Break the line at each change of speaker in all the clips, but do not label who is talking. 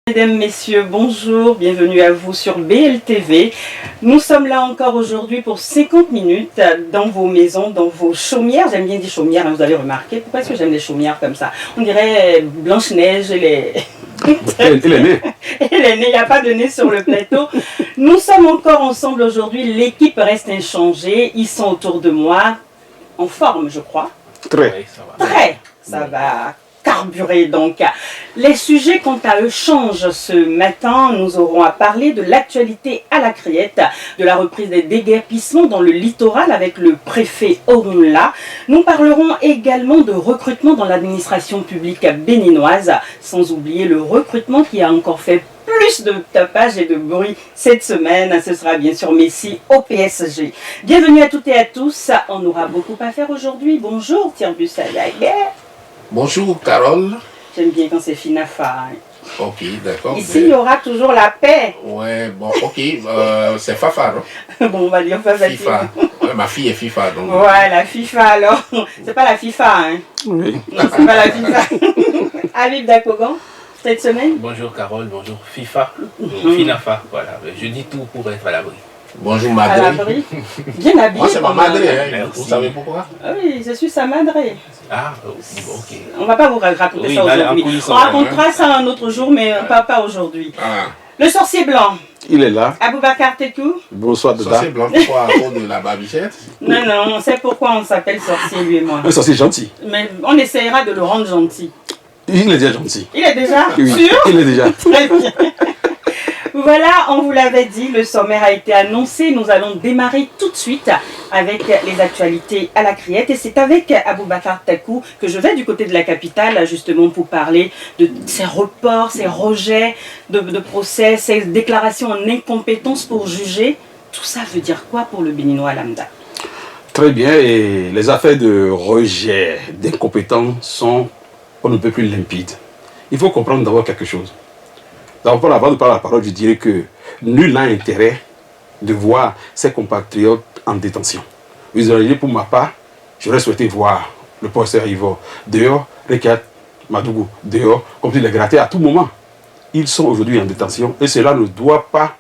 Mesdames, Messieurs, bonjour, bienvenue à vous sur BLTV. Nous sommes là encore aujourd'hui pour 50 minutes dans vos maisons, dans vos chaumières. J'aime bien dire chaumières, hein, vous avez remarqué. Pourquoi est-ce que j'aime les chaumières comme ça? On dirait Blanche-Neige et les...
Il est né.
Il est né, il n'y a pas de nez sur le plateau. Nous sommes encore ensemble aujourd'hui, l'équipe reste inchangée. Ils sont autour de moi, en forme je crois.
Très.
Oui, ça va.
Très, ça va carburer donc. Les sujets quant à eux changent ce matin. Nous aurons à parler de l'actualité à la Criette, de la reprise des déguerpissements dans le littoral avec le préfet Orunla. Nous parlerons également de recrutement dans l'administration publique béninoise, sans oublier le recrutement qui a encore fait plus de tapage et de bruit cette semaine. Ce sera bien sûr Messi au PSG. Bienvenue à toutes et à tous. On aura beaucoup à faire aujourd'hui. Bonjour Tirbus Ayaguer.
Bonjour Carole.
J'aime bien quand c'est Finafa.
Ok, d'accord.
Ici, il y aura toujours la paix.
Ouais, bon, ok. C'est Fafa, non?
Bon, on va dire Fafa.
FIFA. Ouais, ma fille est FIFA, donc.
Ouais, la FIFA alors. C'est pas la FIFA, hein?
Oui.
C'est pas la FIFA. Habib Dakogan, cette semaine?
Bonjour Carole, bonjour FIFA, Finafa, voilà, je dis tout pour être à l'abri.
Bonjour
À
Madré.
l'abri. Bien habillé.
Moi, c'est ma
quand même.
madré, hein.
Merci.
Vous savez pourquoi?
Ah oui, je suis sa madré.
Ah, ok.
On va pas vous raconter
Oui,
ça
là,
aujourd'hui.
en coulisses,
On racontera ça un autre jour, mais pas aujourd'hui.
Ah,
Le sorcier blanc,
Il est là.
Aboubacar Tekou.
Bonsoir,
ça
Dada.
c'est blanc, pourquoi à cause de la babichette?
Non, on sait pourquoi on s'appelle sorcier, lui et moi.
Un sorcier gentil.
Mais on essaiera de le rendre gentil.
Il est déjà gentil.
Il est déjà
Oui,
sûr?
il est déjà.
Très bien. Voilà, on vous l'avait dit, le sommaire a été annoncé. Nous allons démarrer tout de suite avec les actualités à la Criette. Et c'est avec Aboubacar Takou que je vais du côté de la capitale, justement, pour parler de ces reports, ces rejets de procès, ces déclarations en incompétence pour juger. Tout ça veut dire quoi pour le Béninois lambda?
Très bien. Et les affaires de rejet, d'incompétents sont on ne peut plus limpides. Il faut comprendre d'abord quelque chose. D'abord, avant de parler la parole, je dirais que nul n'a intérêt de voir ses compatriotes en détention. Vous auriez dit, pour ma part, j'aurais souhaité voir le professeur Ivo dehors, Rekat Madougou dehors, comme il les grattait à tout moment. Ils sont aujourd'hui en détention et cela ne doit pas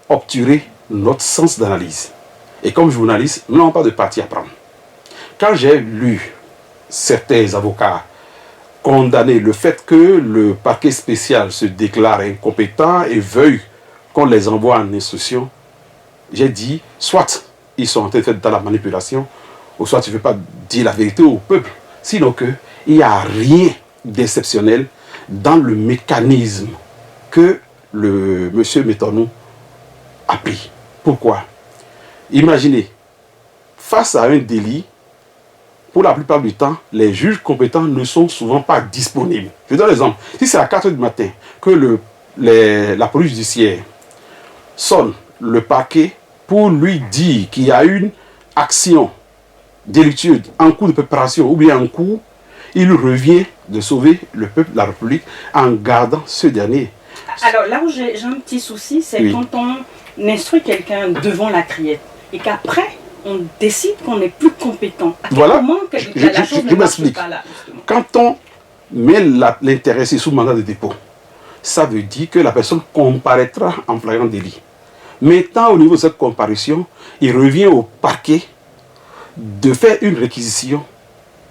obturer notre sens d'analyse. Et comme journaliste, nous n'avons pas de parti à prendre. Quand j'ai lu certains avocats condamner le fait que le parquet spécial se déclare incompétent et veuille qu'on les envoie en instruction, j'ai dit, soit ils sont en train de faire dans la manipulation, ou soit tu ne veux pas dire la vérité au peuple. Sinon il n'y a rien d'exceptionnel dans le mécanisme que le monsieur Métonou a pris. Pourquoi? Imaginez, face à un délit, pour la plupart du temps, les juges compétents ne sont souvent pas disponibles. Je donne l'exemple. Si c'est à 4 h du matin que la police judiciaire sonne le parquet pour lui dire qu'il y a une action délictueuse en cours de préparation ou bien en cours, il revient de sauver le peuple, la République, en gardant ce dernier.
Alors là où j'ai un petit souci, c'est
Oui.
quand on instruit quelqu'un devant la Criette et qu'après, on décide qu'on n'est plus compétent. À quel
Voilà.
moment que la chose
Je
ne marche
m'explique.
pas là, justement.
Quand on met l'intéressé sous mandat de dépôt, ça veut dire que la personne comparaîtra en flagrant délit. Maintenant, au niveau de cette comparution, il revient au parquet de faire une réquisition,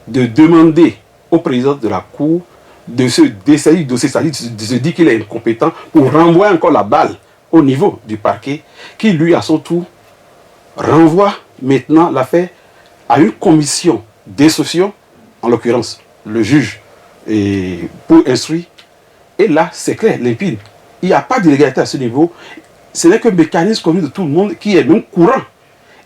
de demander au président de la Cour de se dessaisir du dossier, c'est-à-dire de se dire qu'il est incompétent pour renvoyer encore la balle au niveau du parquet, qui lui, à son tour, renvoie maintenant l'affaire à une commission d'instruction, en l'occurrence le juge, et pour instruire. Et là, c'est clair, limpide. Il n'y a pas d'illégalité à ce niveau. Ce n'est qu'un mécanisme connu de tout le monde qui est même courant.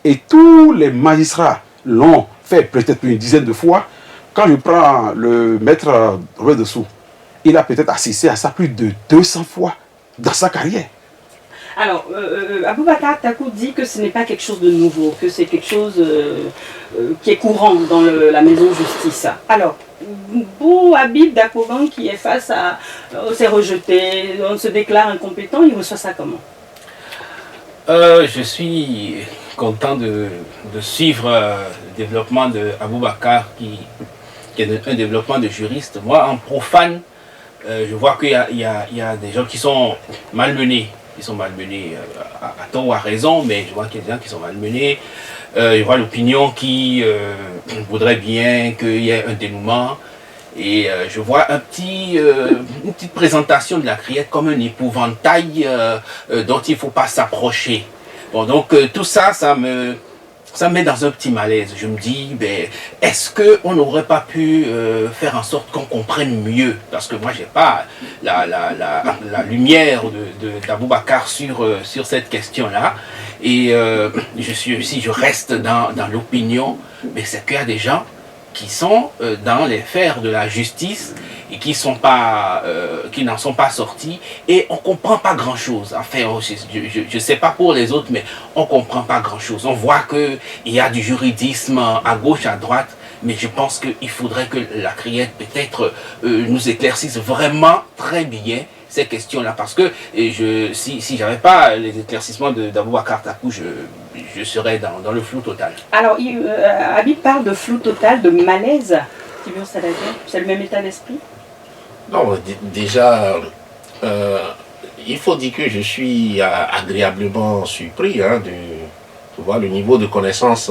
Et tous les magistrats l'ont fait peut-être une dizaine de fois. Quand je prends le maître Robert Dessous, il a peut-être assisté à ça plus de 200 fois dans sa carrière.
Alors, Aboubacar Takou dit que ce n'est pas quelque chose de nouveau, que c'est quelque chose qui est courant dans la maison justice. Alors, pour Habib Dakogan qui est face à c'est rejeté, on se déclare incompétent, il reçoit ça comment?
Je suis content de suivre le développement de Aboubacar qui est un développement de juriste. Moi, en profane, je vois qu'il y a des gens qui sont malmenés. Ils sont malmenés à tort ou à raison, mais je vois qu'il y a des gens qui sont malmenés. Je vois l'opinion qui voudrait bien qu'il y ait un dénouement. Et je vois une petite présentation de la criette comme un épouvantail dont il ne faut pas s'approcher. Bon, donc tout ça, ça me met dans un petit malaise. Je me dis, ben, est-ce qu'on n'aurait pas pu faire en sorte qu'on comprenne mieux? Parce que moi, je n'ai pas la lumière d'Aboubacar sur cette question-là. Et si je reste dans l'opinion, mais c'est qu'il y a des gens qui sont dans les fers de la justice et qui n'en sont pas sortis, et on ne comprend pas grand-chose. Enfin, je ne sais pas pour les autres, mais on ne comprend pas grand-chose. On voit qu'il y a du juridisme à gauche, à droite, mais je pense qu'il faudrait que la criette peut-être nous éclaircisse vraiment très bien ces questions-là, parce que si j'avais pas les éclaircissements d'Aboubacar Takou, je serais dans le flou total.
Alors, Habib parle de flou total, de malaise. Tibour Saladin, c'est le même état d'esprit?
Non, déjà, il faut dire que je suis agréablement surpris de voir le niveau de connaissance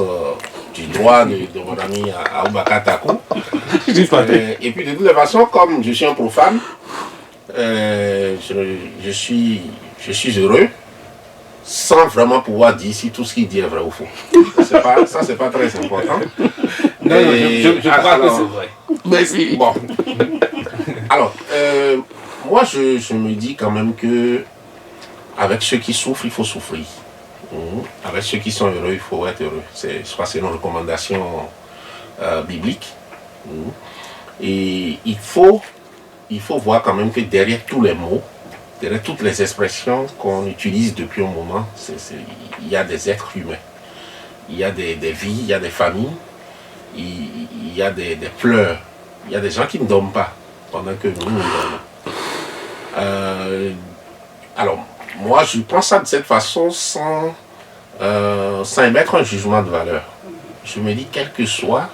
du droit de mon ami Aboubacar Takou. Et puis de toute façon, comme je suis un profane, je suis heureux sans vraiment pouvoir dire si tout ce qu'il dit est vrai ou faux. Ça, c'est pas très important.
Non, je crois que c'est vrai.
Merci. Bon. Alors, moi, je me dis quand même que avec ceux qui souffrent, il faut souffrir. Avec ceux qui sont heureux, il faut être heureux. Je crois que c'est une recommandation biblique. Et il faut voir quand même que derrière tous les mots, derrière toutes les expressions qu'on utilise depuis un moment, il y a des êtres humains. Il y a des vies, il y a des familles, il y a des pleurs. Il y a des gens qui ne dorment pas pendant que nous dormons. Alors, moi, je prends ça de cette façon sans émettre un jugement de valeur. Je me dis, quel que soit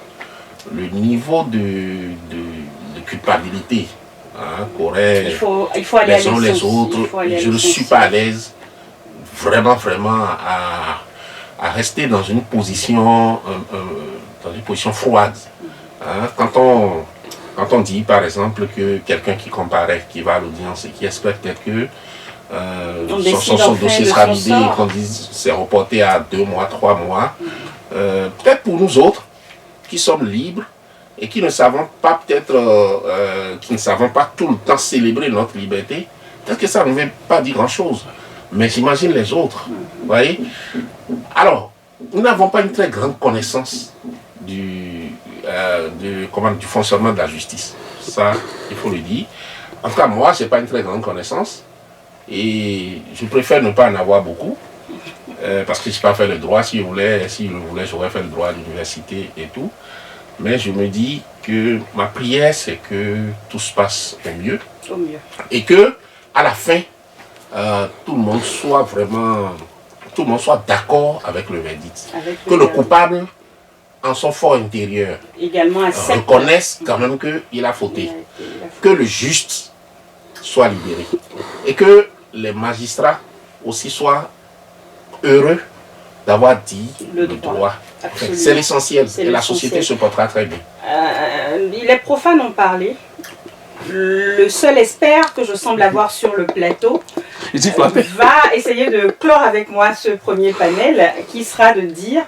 le niveau de culpabilité qu'auraient
il faut aller
les uns les autres, je ne suis pas à l'aise vraiment à rester dans une position froide. Quand on dit par exemple que quelqu'un qui comparaît, qui va à l'audience et qui espère peut-être que son dossier sera vidé et qu'on dise c'est reporté à 2 mois, 3 mois, peut-être pour nous autres qui sommes libres et qui ne savons pas qui ne savons pas tout le temps célébrer notre liberté, peut-être que ça ne veut pas dire grand-chose. Mais j'imagine les autres, vous voyez. Alors, nous n'avons pas une très grande connaissance du fonctionnement de la justice. Ça, il faut le dire. En tout cas, moi, je n'ai pas une très grande connaissance. Et je préfère ne pas en avoir beaucoup. Parce que je n'ai pas fait le droit. Si je le voulais, j'aurais fait le droit à l'université et tout. Mais je me dis que ma prière, c'est que tout se passe au mieux. Et que, à la fin, tout le monde soit d'accord avec le verdict. Que le coupable, en son fort intérieur,
également
reconnaisse quand même qu'il a fauté. Que le juste soit libéré. Et que les magistrats aussi soient heureux d'avoir dit le droit. C'est l'essentiel. Et la société se portera très bien.
Les profanes ont parlé. Le seul expert que je semble avoir sur le plateau va essayer de clore avec moi ce premier panel, qui sera de dire: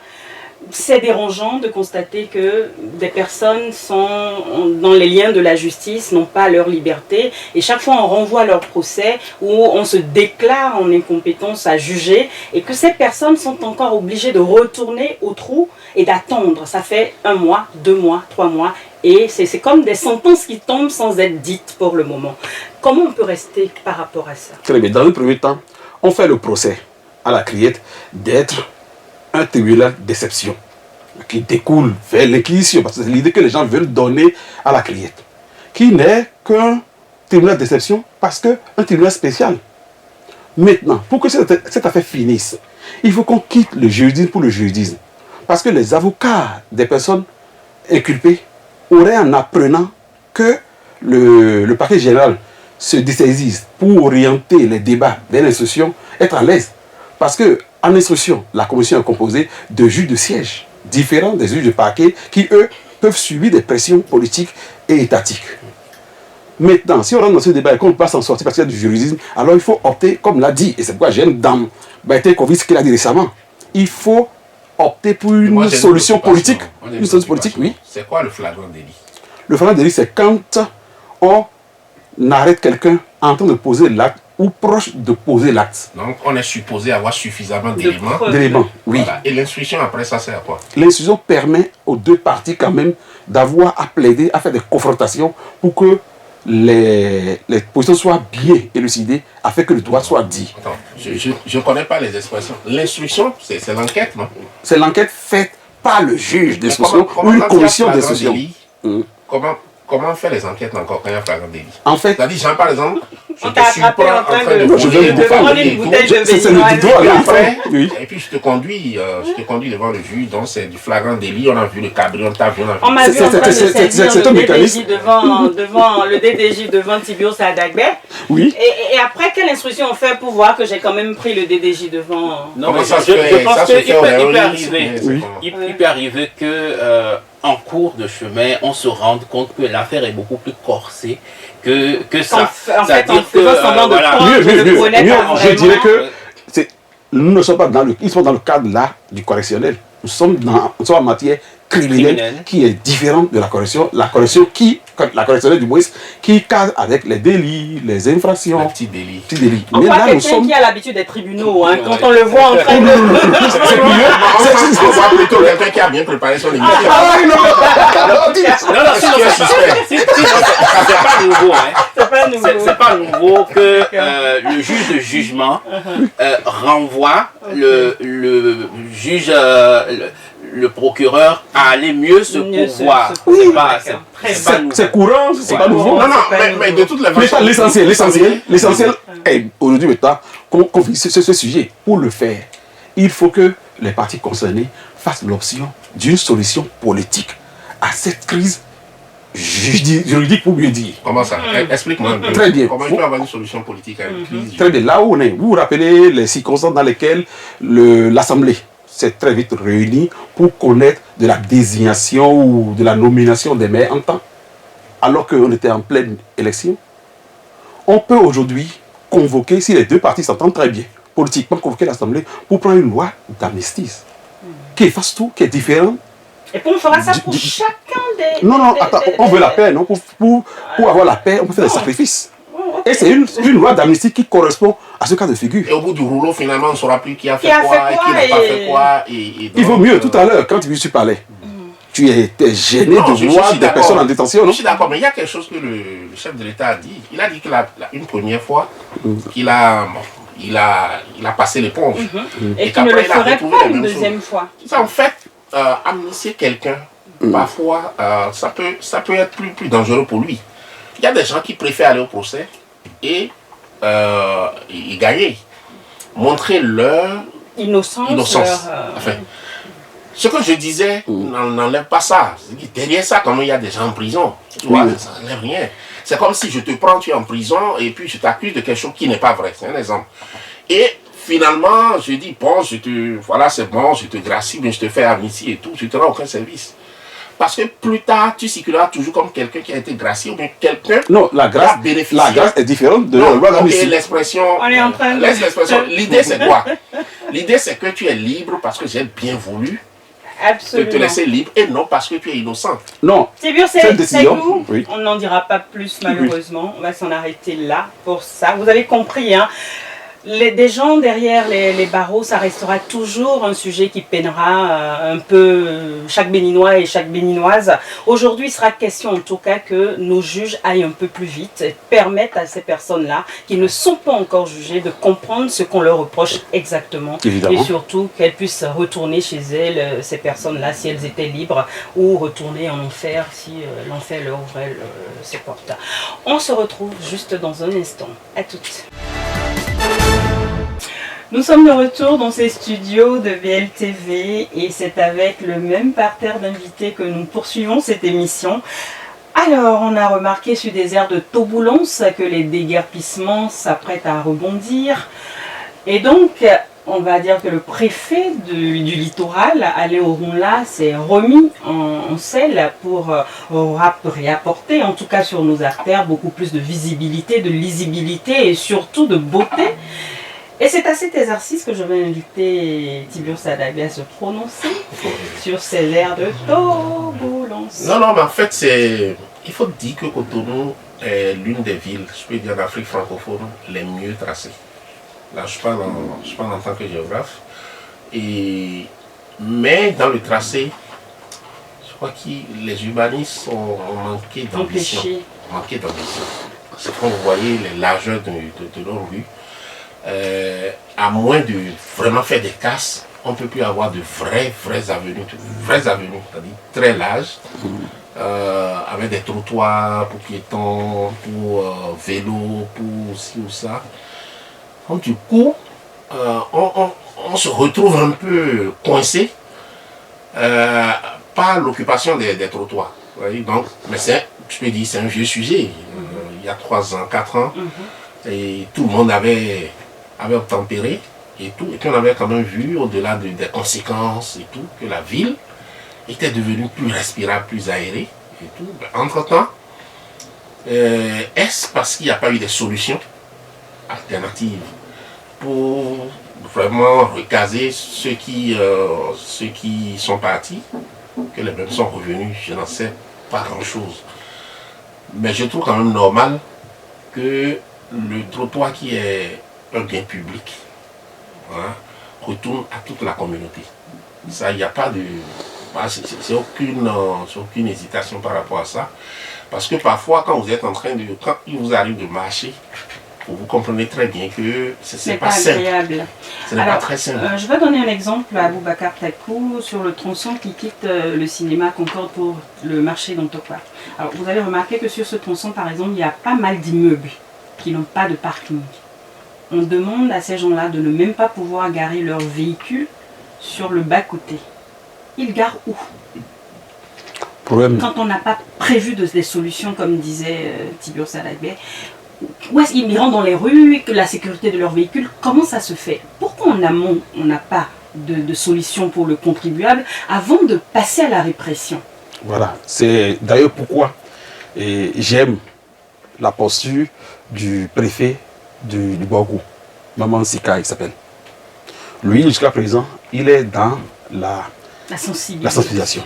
c'est dérangeant de constater que des personnes sont dans les liens de la justice, n'ont pas leur liberté, et chaque fois on renvoie leur procès où on se déclare en incompétence à juger, et que ces personnes sont encore obligées de retourner au trou et d'attendre. Ça fait 1 mois, 2 mois, 3 mois, et c'est comme des sentences qui tombent sans être dites pour le moment. Comment on peut rester par rapport à ça?
Très bien. Dans le premier temps, on fait le procès à la criette d'être un tribunal d'exception qui découle vers l'inquisition, parce que c'est l'idée que les gens veulent donner à la criette, qui n'est qu'un tribunal d'exception parce qu'un tribunal spécial. Maintenant, pour que cette affaire finisse, il faut qu'on quitte le juridisme pour le juridisme, parce que les avocats des personnes inculpées auraient, en apprenant que le parquet général se dessaisissent pour orienter les débats vers l'instruction, être à l'aise. Parce qu'en instruction, la commission est composée de juges de siège, différents des juges de parquet, qui, eux, peuvent subir des pressions politiques et étatiques. Maintenant, si on rentre dans ce débat et qu'on ne peut pas s'en sortir parce qu'il y a du juridisme, alors il faut opter, comme l'a dit, et c'est pourquoi j'aime dans Baïté Kovic qu'il a dit récemment, il faut opter pour une solution politique. Une solution politique, oui.
C'est quoi le flagrant délit?
Le flagrant délit, c'est quand on arrête quelqu'un en train de poser l'acte ou proche de poser l'acte.
Donc, on est supposé avoir suffisamment d'éléments.
Oui.
Voilà. Et l'instruction, après ça, c'est à quoi?
L'instruction permet aux deux parties, quand même, d'avoir à plaider, à faire des confrontations pour que les positions soient bien élucidées afin que le droit soit dit.
Attends, je ne connais pas les expressions. L'instruction, c'est l'enquête, non?
C'est l'enquête faite par le juge d'instruction ou une commission d'instruction.
Comment on fait les enquêtes encore quand il y a flagrant délit?
En fait,
c'est-à-dire, Jean, par exemple,
on t'a attrapé en train de
prendre
une bouteille de
béninoise.
Et puis je te conduis devant le juge, donc c'est du flagrant délit, on a vu le cabri, on t'a vu,
on m'a vu en train de saisir
c'est un mécanisme
devant le DDJ devant Tibio Sadagbe.
Oui.
Et après, quelle instruction on fait pour voir que j'ai quand même pris le DDJ devant?
Non, mais je pense qu'il peut arriver que en cours de chemin, on se rende compte que l'affaire est beaucoup plus corsée que ça.
En fait, en faisant semblant de prendre,
je dirais que nous ne sommes pas dans ils sont dans le cadre là du correctionnel. Nous sommes en matière criminelle qui est différente de la correction. La correctionnelle du moins, qui cadre avec les délits, les infractions.
Les petits délits.
On voit quelqu'un qui a l'habitude des tribunaux, hein, quand on le voit en train de...
On voit plutôt quelqu'un qui a bien préparé son émission.
C'est pas nouveau. C'est pas nouveau que le juge de jugement renvoie le juge... le procureur à aller mieux se pourvoir.
C'est courant, c'est pas nouveau.
Non, mais de toutes les façons.
L'essentiel est aujourd'hui maintenant qu'on vise ce sujet. Pour le faire, il faut que les parties concernées fassent l'option d'une solution politique à cette crise juridique, pour mieux dire.
Comment ça? Explique-moi un peu.
Très bien.
Comment il peut avoir une solution politique à une crise?
Très bien. Là où on est, vous vous rappelez les circonstances dans lesquelles l'Assemblée s'est très vite réunie pour connaître de la désignation ou de la nomination des maires en temps, alors qu'on était en pleine élection. On peut aujourd'hui convoquer, si les deux parties s'entendent très bien, politiquement convoquer l'Assemblée pour prendre une loi d'amnistie qui efface tout, qui est différente.
Et puis on fera ça pour chacun des...
Non, attends, on veut la paix, non? Pour avoir la paix, on peut faire des sacrifices. Et c'est une loi d'amnistie qui correspond à ce cas de figure.
Et au bout du rouleau, finalement, on ne saura plus qui a fait quoi et qui n'a pas fait quoi.
Il vaut mieux, tout à l'heure, quand tu parlais, tu étais gêné de voir des personnes en détention, non?
Je suis d'accord, mais il y a quelque chose que le chef de l'État a dit. Il a dit qu'une première fois, qu'il a passé l'éponge.
Et qu'il ne le ferait pas une deuxième fois.
Ça, en fait, amnistier quelqu'un, parfois, ça peut être plus dangereux pour lui. Il y a des gens qui préfèrent aller au procès et gagner. Montrer leur innocence. Enfin, ce que je disais n'enlève pas ça. Derrière ça, quand même, il y a des gens en prison. Tu vois, ça n'enlève rien. C'est comme si je te prends, tu es en prison et puis je t'accuse de quelque chose qui n'est pas vrai. C'est un exemple. Et finalement, je dis, bon, voilà, c'est bon, je te gracie, mais je te fais amnistie et tout, tu ne te rends aucun service. Parce que plus tard, tu circuleras toujours comme quelqu'un qui a été gracié ou bien quelqu'un
la grâce est différente de la loi d'amnistie.
L'expression, l'idée c'est quoi? L'idée c'est que tu es libre parce que j'ai bien voulu te laisser libre et non parce que tu es innocent.
Non,
c'est nous. Oui. On n'en dira pas plus malheureusement. On va s'en arrêter là pour ça. Vous avez compris, hein? Des gens derrière les barreaux, ça restera toujours un sujet qui peinera un peu chaque Béninois et chaque Béninoise. Aujourd'hui, il sera question en tout cas que nos juges aillent un peu plus vite et permettent à ces personnes-là qui ne sont pas encore jugées de comprendre ce qu'on leur reproche exactement.
Évidemment.
Et surtout qu'elles puissent retourner chez elles, ces personnes-là, si elles étaient libres, ou retourner en enfer si l'enfer leur ouvrait ses portes. On se retrouve juste dans un instant. À toutes. Nous sommes de retour dans ces studios de VLTV et c'est avec le même parterre d'invités que nous poursuivons cette émission. Alors, on a remarqué sur des aires de turbulence que les déguerpissements s'apprêtent à rebondir. Et donc, on va dire que le préfet du littoral, Alain Orunla, s'est remis en selle pour réapporter, en tout cas sur nos artères, beaucoup plus de visibilité, de lisibilité et surtout de beauté. Et c'est à cet exercice que je vais inviter Tiburce Sadibé à se prononcer sur ces aires de turbulence.
Non, mais en fait, il faut dire que Cotonou est l'une des villes, je peux dire d'Afrique francophone, les mieux tracées. Là, je parle en tant que géographe. Mais dans le tracé, je crois que les urbanistes ont manqué d'ambition. C'est quand vous voyez les largeurs de leur rue, à moins de vraiment faire des casses, on ne peut plus avoir de vraies avenues, c'est-à-dire très larges, avec des trottoirs pour piétons, pour vélos, pour ci ou ça. Donc du coup, on se retrouve un peu coincé par l'occupation des trottoirs. Donc, mais je peux dire c'est un vieux sujet. Il y a 3 ans, 4 ans, et tout le monde avait obtempéré et tout. Et puis on avait quand même vu, au-delà des conséquences et tout, que la ville était devenue plus respirable, plus aérée et tout. Entre-temps, est-ce parce qu'il n'y a pas eu des solutions alternatives pour vraiment recaser ceux qui sont partis, que les mêmes sont revenus? Je n'en sais pas grand-chose. Mais je trouve quand même normal que le trottoir qui est un bien public, hein, retourne à toute la communauté. Ça, il n'y a pas de... C'est aucune hésitation par rapport à ça. Parce que parfois, quand vous êtes en train de... Quand il vous arrive de marcher, vous comprenez très bien que ce n'est pas agréable. Ce n'est pas très simple.
Je vais donner un exemple à Boubacar Takou sur le tronçon qui quitte le cinéma Concorde pour le marché d'Antokwa. Alors, vous avez remarqué que sur ce tronçon, par exemple, il y a pas mal d'immeubles qui n'ont pas de parking. On demande à ces gens-là de ne même pas pouvoir garer leur véhicule sur le bas-côté. Ils garent où? Quand on n'a pas prévu des solutions, comme disait Tiburce Sadibé, où est-ce qu'ils rentrent dans les rues, que la sécurité de leur véhicule, comment ça se fait? Pourquoi en amont, on n'a pas de solution pour le contribuable avant de passer à la répression?
Voilà, c'est d'ailleurs pourquoi j'aime la posture du préfet du Borgo, Maman Sika, il s'appelle. Lui, jusqu'à présent, il est dans la sensibilisation.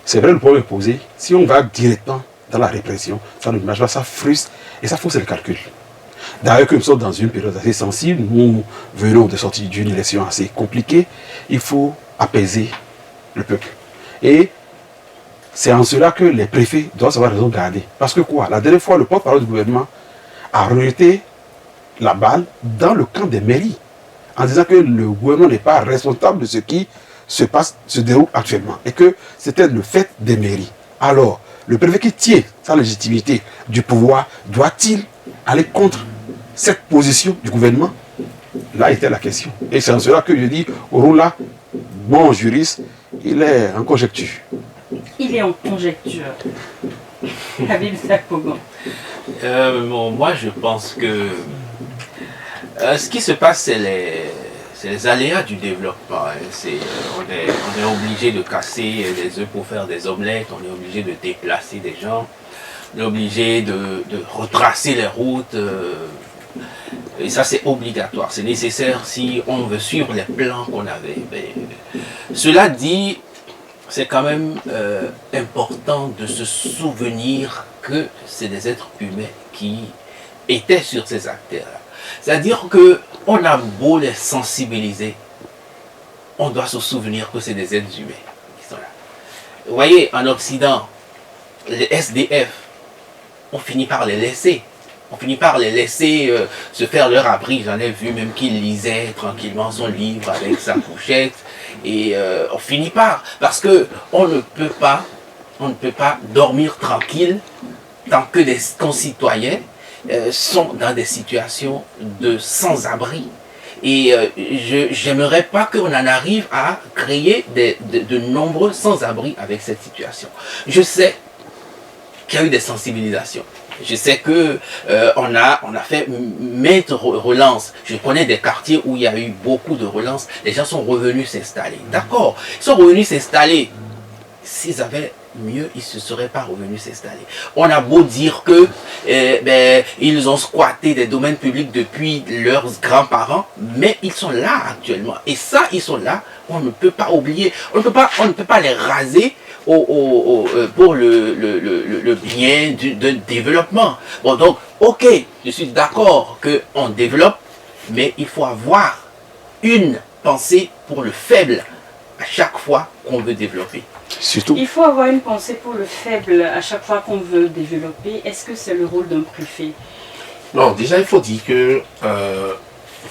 C'est vrai, le problème est posé. Si on va directement dans la répression, ça ne marche pas, ça frustre et ça fausse le calcul. D'ailleurs, que nous sommes dans une période assez sensible, nous venons de sortir d'une élection assez compliquée, il faut apaiser le peuple. Et c'est en cela que les préfets doivent avoir raison de garder. Parce que quoi? La dernière fois, le porte-parole du gouvernement a rejeté la balle dans le camp des mairies, en disant que le gouvernement n'est pas responsable de ce qui se déroule actuellement, et que c'était le fait des mairies. Alors, le préfet qui tient sa légitimité du pouvoir, doit-il aller contre cette position du gouvernement? Là était la question. Et c'est en cela que je dis, Orunla, bon juriste, il est en conjecture.
Il est en conjecture. Habib Sakogan.
Moi, je pense que ce qui se passe, c'est les aléas du développement. On est obligé de casser des œufs pour faire des omelettes, on est obligé de déplacer des gens, on est obligé de retracer les routes. Et ça, c'est obligatoire, c'est nécessaire si on veut suivre les plans qu'on avait. Mais, cela dit, c'est quand même important de se souvenir que c'est des êtres humains qui étaient sur ces artères-là. C'est-à-dire qu'on a beau les sensibiliser, on doit se souvenir que c'est des êtres humains qui sont là. Vous voyez, en Occident, les SDF, on finit par les laisser. On finit par les laisser se faire leur abri. J'en ai vu même qu'ils lisaient tranquillement son livre avec sa couchette. Et on finit par... Parce qu'on ne peut pas dormir tranquille tant que les concitoyens sont dans des situations de sans-abri. Et j'aimerais pas qu'on en arrive à créer de nombreux sans-abri avec cette situation. Je sais qu'il y a eu des sensibilisations. Je sais que on a fait maintes relances. Je connais des quartiers où il y a eu beaucoup de relances. Les gens sont revenus s'installer. D'accord, ils sont revenus s'installer. S'ils avaient mieux, ils ne se seraient pas revenus s'installer. On a beau dire que ils ont squatté des domaines publics depuis leurs grands-parents, mais ils sont là actuellement. Et ça, ils sont là. On ne peut pas oublier. On ne peut pas les raser pour le bien d'un développement. Bon, donc, ok, je suis d'accord qu'on développe, mais il faut avoir une pensée pour le faible à chaque fois qu'on veut développer.
Surtout.
Il faut avoir une pensée pour le faible à chaque fois qu'on veut développer. Est-ce que c'est le rôle d'un préfet?
Non, déjà, il faut dire que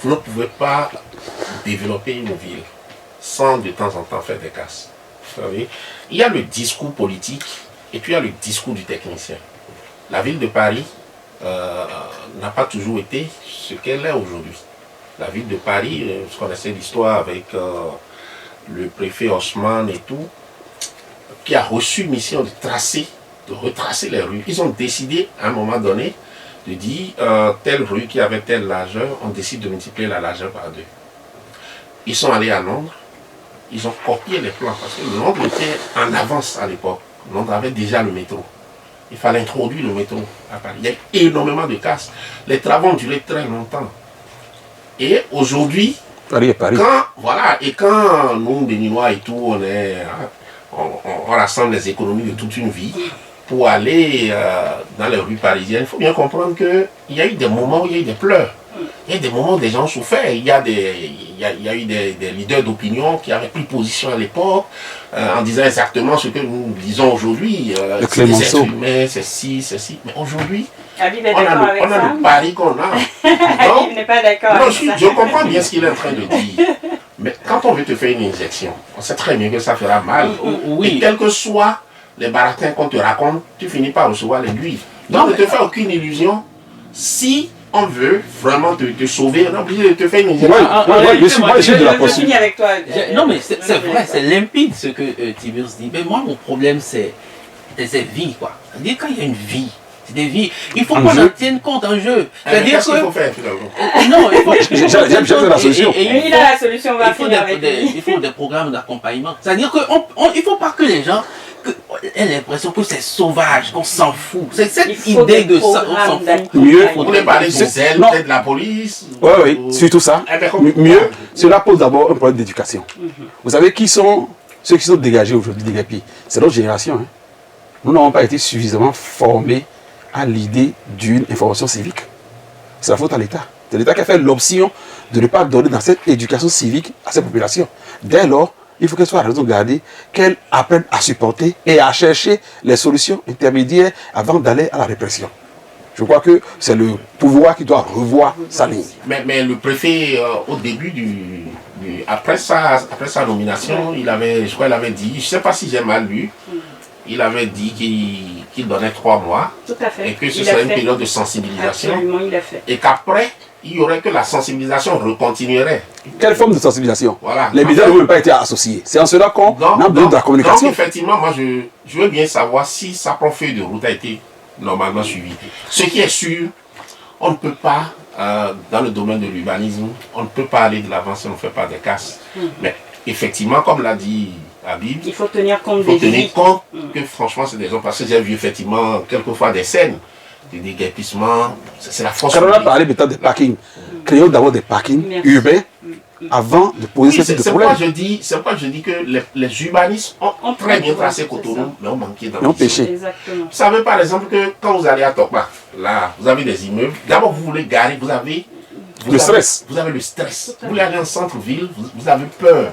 vous ne pouvez pas développer une ville sans de temps en temps faire des casses. Vous savez, il y a le discours politique et puis il y a le discours du technicien. La ville de Paris n'a pas toujours été ce qu'elle est aujourd'hui. La ville de Paris, vous connaissez l'histoire avec le préfet Haussmann et tout, qui a reçu mission de retracer les rues. Ils ont décidé à un moment donné de dire telle rue qui avait telle largeur, on décide de multiplier la largeur par 2. Ils sont allés à Londres, ils ont copié les plans parce que Londres était en avance à l'époque. Londres avait déjà le métro. Il fallait introduire le métro à Paris. Il y a énormément de casses. Les travaux ont duré très longtemps. Et aujourd'hui,
Paris est Paris.
Quand nous, Béninois et tout, on rassemble les économies de toute une vie pour aller dans les rues parisiennes, il faut bien comprendre qu'il y a eu des moments où il y a eu des pleurs. Il y a eu des moments où des gens souffraient. Il y a eu des leaders d'opinion qui avaient pris position à l'époque en disant exactement ce que nous disons aujourd'hui.
Le Clémenceau.
C'est ci. Mais aujourd'hui,
Habib est
on
d'accord
a
avec ça?
le pari qu'on a.
Habib n'est pas d'accord avec ça.
Je comprends bien ce qu'il est en train de dire. Mais quand on veut te faire une injection, on sait très bien que ça fera mal.
Oui.
Et quels que soient les baratins qu'on te raconte, tu finis par recevoir l'aiguille. Donc ne te fais aucune illusion. Si on veut vraiment te sauver, on est obligé de te faire une injection.
Je suis de la
Je
possibilité.
finis avec toi.
Non, mais c'est vrai, c'est limpide ce que Tiburce dit. Mais moi, mon problème, c'est vie, quoi. C'est-à-dire, quand il y a une vie, c'est des vies, il faut qu'on en tienne compte en jeu. C'est-à-dire
Qu'est-ce qu'il faut faire finalement?
Non, il faut...
J'ai la solution.
Il a la solution, on va finir avec lui.
Il faut des programmes d'accompagnement. C'est-à-dire qu'il ne faut pas que les gens aient l'impression que c'est sauvage, qu'on s'en fout. C'est cette idée de ça, on s'en fout.
Mieux,
Vous voulez parler de zèle, peut-être de la police?
Oui, surtout ça. Mieux, cela pose d'abord un problème d'éducation. Vous savez qui sont ceux qui sont dégagés aujourd'hui des gapis? C'est notre génération. Hein. Nous n'avons pas été suffisamment formés à l'idée d'une information civique. C'est la faute à l'État. C'est l'État qui a fait l'option de ne pas donner dans cette éducation civique à cette population. Dès lors, il faut qu'elle soit à raison gardée, qu'elle apprenne à supporter et à chercher les solutions intermédiaires avant d'aller à la répression. Je crois que c'est le pouvoir qui doit revoir sa ligne.
Mais le préfet, au début après sa nomination, je crois qu'il avait dit, je ne sais pas si j'ai mal lu, il avait dit qu'il donnait 3 mois.
Tout à fait.
Et que ce serait une période de sensibilisation.
Absolument, il a fait.
Et qu'après, il y aurait que la sensibilisation recontinuerait.
Quelle forme de sensibilisation?
Voilà.
Les médias n'ont pas été associés. C'est en cela qu'on a besoin de la communication.
Donc effectivement, moi je veux bien savoir si sa propre feuille de route a été normalement suivie. Ce qui est sûr, on ne peut pas, dans le domaine de l'urbanisme, on ne peut pas aller de l'avant si on ne fait pas des casses. Mais effectivement, comme l'a dit Habib,
il faut tenir compte
des vies. Que franchement c'est des gens, parce que j'ai vu effectivement quelquefois des scènes, des déguerpissements, c'est la force.
Quand on a parlé peut-être des parkings, créons d'abord des parkings urbains avant de poser ce type de problème.
C'est pourquoi je dis que les urbanistes ont très bien tracé Cotonou, mais ont manqué d'ambition.
Ils ont péché.
Exactement.
Vous savez par exemple que quand vous allez à Tokpa, là, vous avez des immeubles, d'abord vous voulez garer, vous avez le stress. Vous avez le stress. Vous voulez aller en centre-ville, vous avez peur.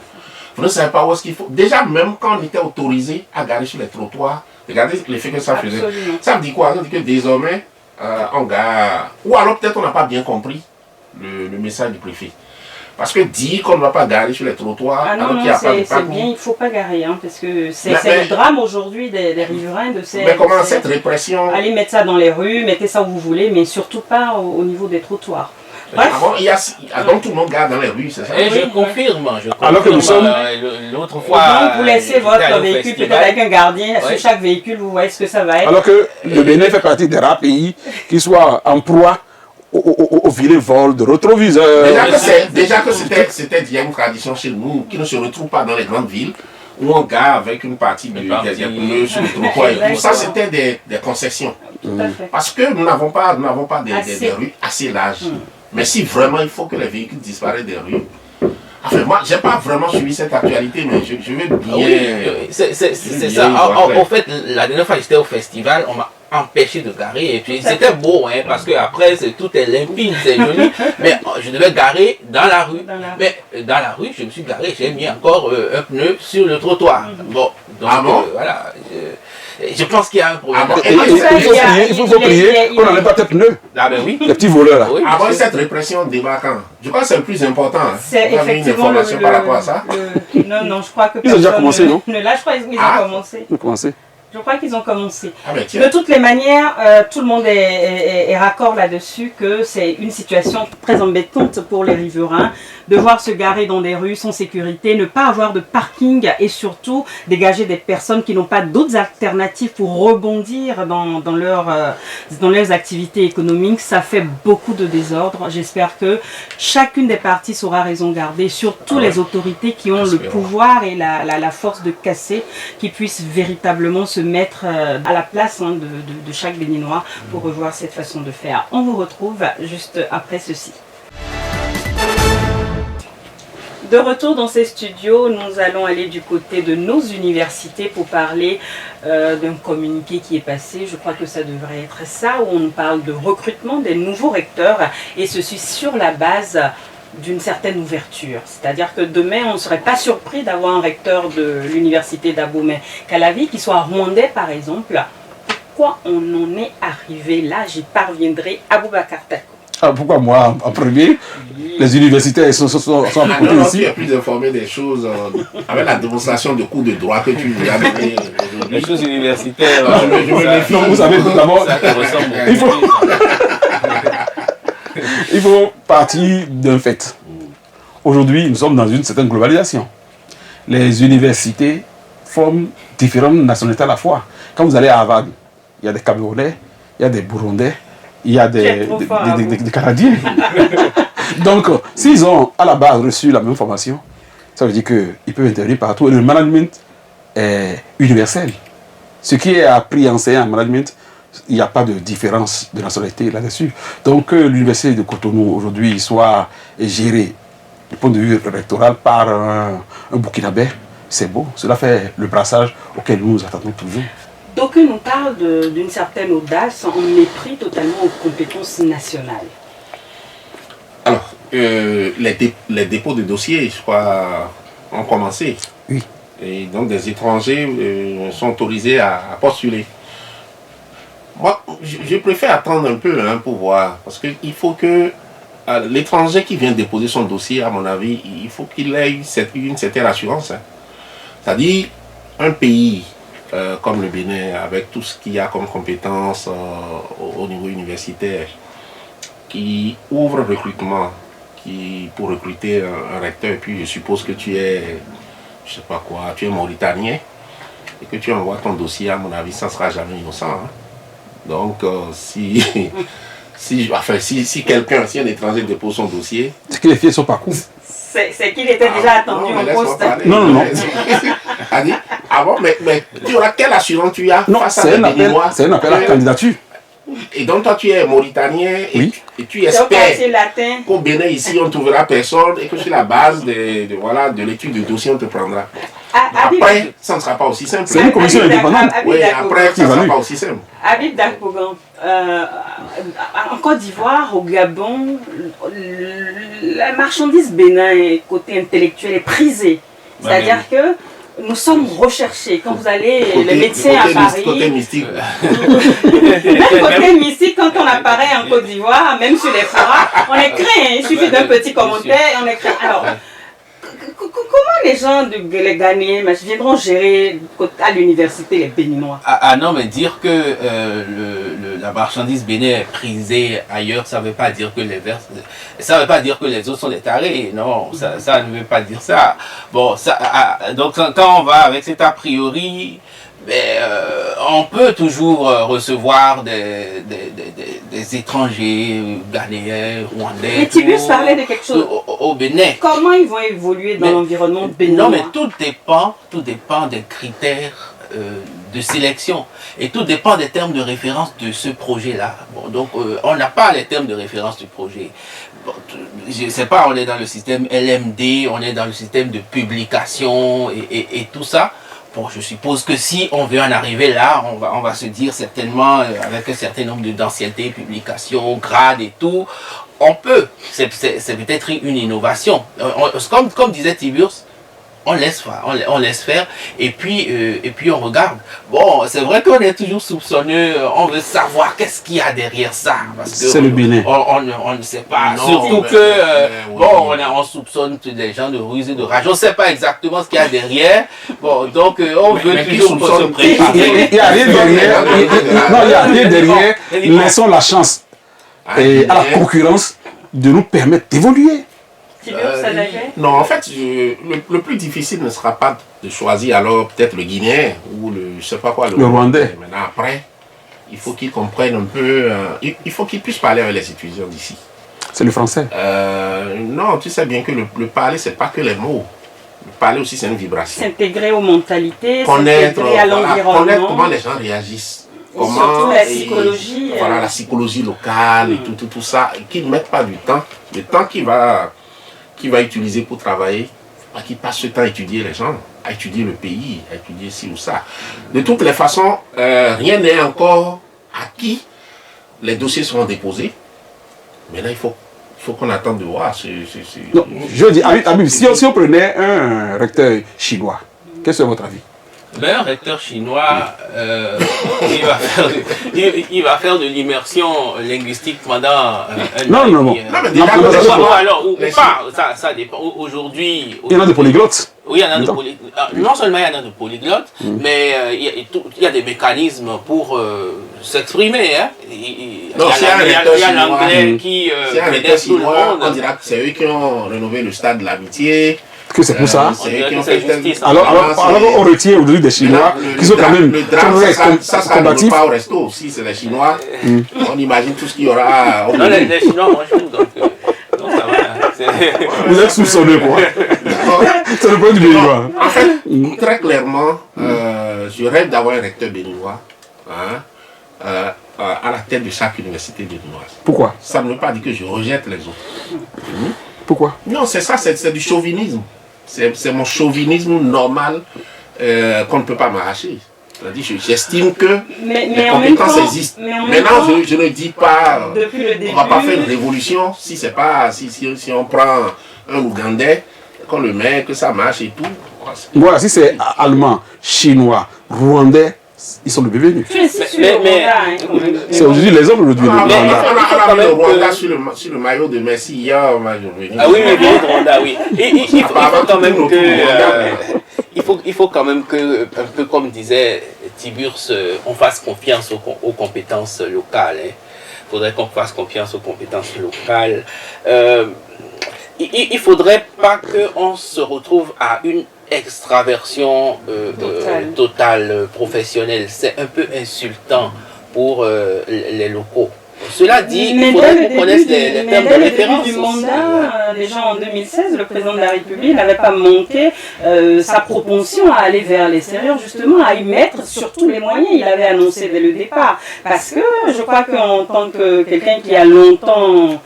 Vous ne savez pas où est-ce qu'il faut. Déjà, même quand on était autorisé à garer sur les trottoirs, regardez l'effet que ça faisait. Ça veut dire quoi? Ça veut dire que désormais, on gare. Ou alors peut-être on n'a pas bien compris le message du préfet. Parce que dire qu'on ne va pas garer sur les trottoirs,
alors qu'il n'y a pas de parcours. C'est bien, il ne faut pas garer, hein, parce que c'est le drame aujourd'hui des riverains de ces...
Mais comment cette répression...
Allez mettre ça dans les rues, mettez ça où vous voulez, mais surtout pas au niveau des trottoirs.
Donc tout le monde garde dans les rues, c'est ça?
Et je confirme.
Alors que nous sommes...
L'autre fois...
Donc vous laissez votre véhicule peut-être avec un gardien sur chaque véhicule, vous voyez ce que ça va être.
Alors que le Bénin fait partie des rares pays qui soient en proie au vilain vol de rétroviseurs.
Déjà que c'était déjà une tradition chez nous, qui ne se retrouve pas dans les grandes villes, où on gare avec une partie des pneus sur le trottoir et tout. Ça, c'était des concessions. Parce que nous n'avons pas des rues assez larges. Mais si vraiment il faut que les véhicules disparaissent des rues, enfin, moi, je n'ai pas vraiment suivi cette actualité, mais je vais bien...
C'est ça. En fait, la dernière fois, j'étais au festival, on m'a empêché de garer, et puis c'était beau, hein, parce que après tout est limpide, c'est joli, mais je devais garer dans la rue. Mais dans la rue, je me suis garé, j'ai mis encore un pneu sur le trottoir. Bon, donc voilà. Je pense qu'il y a un problème.
Il faut prier qu'on n'enlève pas tes pneus.
Ah ben oui.
Les petits voleurs là.
Oui, avant cette répression débarquant, je pense que c'est le plus important. Hein.
C'est effectivement
une information par rapport à ça.
Non, je crois que
ils ont déjà commencé, non?
Là, je crois qu'ils ont commencé. Je crois qu'ils ont commencé. De toutes les manières, tout le monde est raccord là-dessus que c'est une situation très embêtante pour les riverains de voir se garer dans des rues sans sécurité, ne pas avoir de parking et surtout dégager des personnes qui n'ont pas d'autres alternatives pour rebondir dans leurs activités économiques. Ça fait beaucoup de désordre. J'espère que chacune des parties saura raison garder, surtout les autorités qui ont le pouvoir et la force de casser, qui puissent véritablement se mettre à la place de chaque Béninois pour revoir cette façon de faire. On vous retrouve juste après ceci. De retour dans ces studios, nous allons aller du côté de nos universités pour parler d'un communiqué qui est passé. Je crois que ça devrait être ça, où on nous parle de recrutement des nouveaux recteurs, et ceci sur la base d'une certaine ouverture. C'est-à-dire que demain, on ne serait pas surpris d'avoir un recteur de l'université d'Abomey-Calavi qui soit rwandais, par exemple. Pourquoi on en est arrivé là? J'y parviendrai. Aboubacar Tako.
Pourquoi moi en premier? Les universitaires sont à côté ici.
Tu es plus informé des choses avec la démonstration de cours de droit que tu lui as donné aujourd'hui.
Les choses universitaires.
Je me méfie. Vous savez, d'abord, il faut partir d'un fait. Aujourd'hui, nous sommes dans une certaine globalisation. Les universités forment différentes nationalités à la fois. Quand vous allez à Harvard, il y a des Camerounais, il y a des Burundais, il y a des Canadiens. Donc, s'ils ont à la base reçu la même formation, ça veut dire qu'ils peuvent intervenir partout. Et le management est universel. Ce qui est appris et enseigné en management, il n'y a pas de différence de nationalité là-dessus. Donc, l'université de Cotonou aujourd'hui soit gérée du point de vue rectoral par un Burkinabé, c'est beau. Cela fait le brassage auquel nous nous attendons toujours.
D'aucuns nous parlent d'une certaine audace en mépris totalement aux compétences nationales.
Alors, les dépôts de dossiers, je crois, ont commencé.
Oui.
Et donc, des étrangers sont autorisés à postuler. Moi, je préfère attendre un peu pour voir. Parce qu'il faut que l'étranger qui vient déposer son dossier, à mon avis, il faut qu'il ait une certaine assurance. Hein. C'est-à-dire, un pays comme le Bénin, avec tout ce qu'il y a comme compétences au niveau universitaire, qui ouvre le recrutement pour recruter un recteur, et puis je suppose que tu es, je sais pas quoi, tu es mauritanien, et que tu envoies ton dossier, à mon avis, ça ne sera jamais innocent. Hein. Donc, si un étranger dépose son dossier...
C'est qu'il est fier de son parcours.
C'est qu'il était déjà attendu au poste.
Non.
Bon, mais tu auras quelle assurance tu as face à des Béninois?
C'est un appel à la candidature.
Et donc toi tu es mauritanien et tu espères qu'au Bénin ici on ne trouvera personne et que sur la base de l'étude de dossier on te prendra. Après, ça ne sera pas aussi simple.
C'est une commission indépendante.
Oui, après, ça ne sera pas aussi simple.
Habib Dakpogan, en Côte d'Ivoire, au Gabon, la marchandise Bénin, côté intellectuel, est prisée. C'est-à-dire que nous sommes recherchés. Quand vous allez, les médecins à Paris...
Côté mystique.
Même côté mystique, quand on apparaît en Côte d'Ivoire, même sur les forats, on écrit, il suffit d'un petit commentaire et on écrit. Alors, comment les gens, les Ghanéens, viendront gérer à l'université les Béninois?
Non, mais dire que la marchandise béninoise est prisée ailleurs, ça ne veut pas dire que ça veut pas dire que les autres sont des tarés. Non, ça ne veut pas dire ça. Bon, donc quand on va avec cet a priori, on peut toujours recevoir des étrangers, Ghanéens, Rwandais.
Mais Tiburce parlait de quelque chose
au Bénin.
Comment ils vont évoluer dans l'environnement béninois?
Non, mais tout dépend des critères de sélection. Et tout dépend des termes de référence de ce projet-là. Bon, donc, on n'a pas les termes de référence du projet. Bon, je ne sais pas, on est dans le système LMD, on est dans le système de publication et tout ça. Bon, je suppose que si on veut en arriver là, on va se dire certainement, avec un certain nombre d'anciennetés, publications, grades et tout, on peut. C'est peut-être une innovation. Comme disait Tiburce, on laisse faire et puis on regarde. Bon, c'est vrai qu'on est toujours soupçonneux, on veut savoir qu'est-ce qu'il y a derrière ça.
C'est le Bénin.
On ne sait pas. Non, surtout que, on soupçonne des gens de ruse et de rage. On ne sait pas exactement ce qu'il y a derrière. Bon, donc on veut toujours se préparer.
Il n'y a rien derrière. Non, il n'y a rien derrière. Laissons la chance et à la concurrence de nous permettre d'évoluer.
Non, en fait, le plus difficile ne sera pas de choisir alors peut-être le Guinéen ou le je sais pas quoi,
le Rwandais.
Maintenant après, il faut qu'ils comprennent un peu, il faut qu'ils puissent parler avec les étudiants d'ici.
C'est le français.
Non, tu sais bien que le parler, c'est pas que les mots. Le parler aussi, c'est une vibration.
S'intégrer aux mentalités,
connaître
à l'environnement.
Connaître comment les gens réagissent. Comment,
surtout la psychologie.
Voilà, la psychologie locale et tout ça. Qu'ils ne mettent pas du temps. Le temps qu'il va utiliser pour travailler, qu'il passe ce temps à étudier les gens, à étudier le pays, à étudier ci ou ça. De toutes les façons, rien n'est encore acquis. Les dossiers seront déposés. Maintenant, il faut qu'on attende de voir.
Non, je dis, Habib, si on prenait un recteur chinois, quel serait votre avis?
Un recteur chinois, il va faire de l'immersion linguistique pendant un an.
Non.
Ça dépend. Aujourd'hui...
Il y en a des polyglottes.
Oui, il y en a de polyglottes. Non seulement il y en a de polyglottes, mais il y a des mécanismes pour s'exprimer. Hein. Il y a l'anglais qui fédère tout le monde.
On dira que c'est eux qui ont rénové le stade de l'amitié.
Que c'est pour ça.
Alors
on retient aujourd'hui des Chinois qui sont quand même
ça combatifs. Pas au resto aussi, c'est les Chinois. On imagine tout ce qu'il y aura.
Non, les Chinois mangent tout, donc ça va.
Vous êtes soupçonneux, quoi. C'est le point du béninois.
En fait, très clairement, je rêve d'avoir un recteur béninois à la tête de chaque université béninoise.
Pourquoi?
Ça ne veut pas dire que je rejette les autres.
Pourquoi?
Non, c'est ça, c'est du chauvinisme. C'est mon chauvinisme normal qu'on ne peut pas m'arracher. C'est-à-dire, j'estime que les compétences existent. Maintenant, je ne dis pas, on ne va pas faire une révolution si on prend un Ougandais, qu'on le met, que ça marche et tout.
Voilà, si c'est allemand, chinois, rwandais, ils sont le bienvenu. C'est aujourd'hui les hommes aujourd'hui.
On a mis le Rwanda sur le maillot de Messi hier.
Ah oui, mais le Rwanda, oui. Il faut quand même que, un peu comme disait Tiburce, on fasse confiance aux compétences locales. Il faudrait qu'on fasse confiance aux compétences locales. Il ne faudrait pas qu'on se retrouve à une extraversion totale professionnelle. C'est un peu insultant pour les locaux. Cela dit, il faudrait qu'on connaisse les termes de référence.
Du mandat, déjà en 2016, le président de la République n'avait pas monté sa propension à aller vers l'extérieur, justement, à y mettre surtout les moyens. Il avait annoncé dès le départ. Parce que je crois qu'en tant que quelqu'un qui a longtemps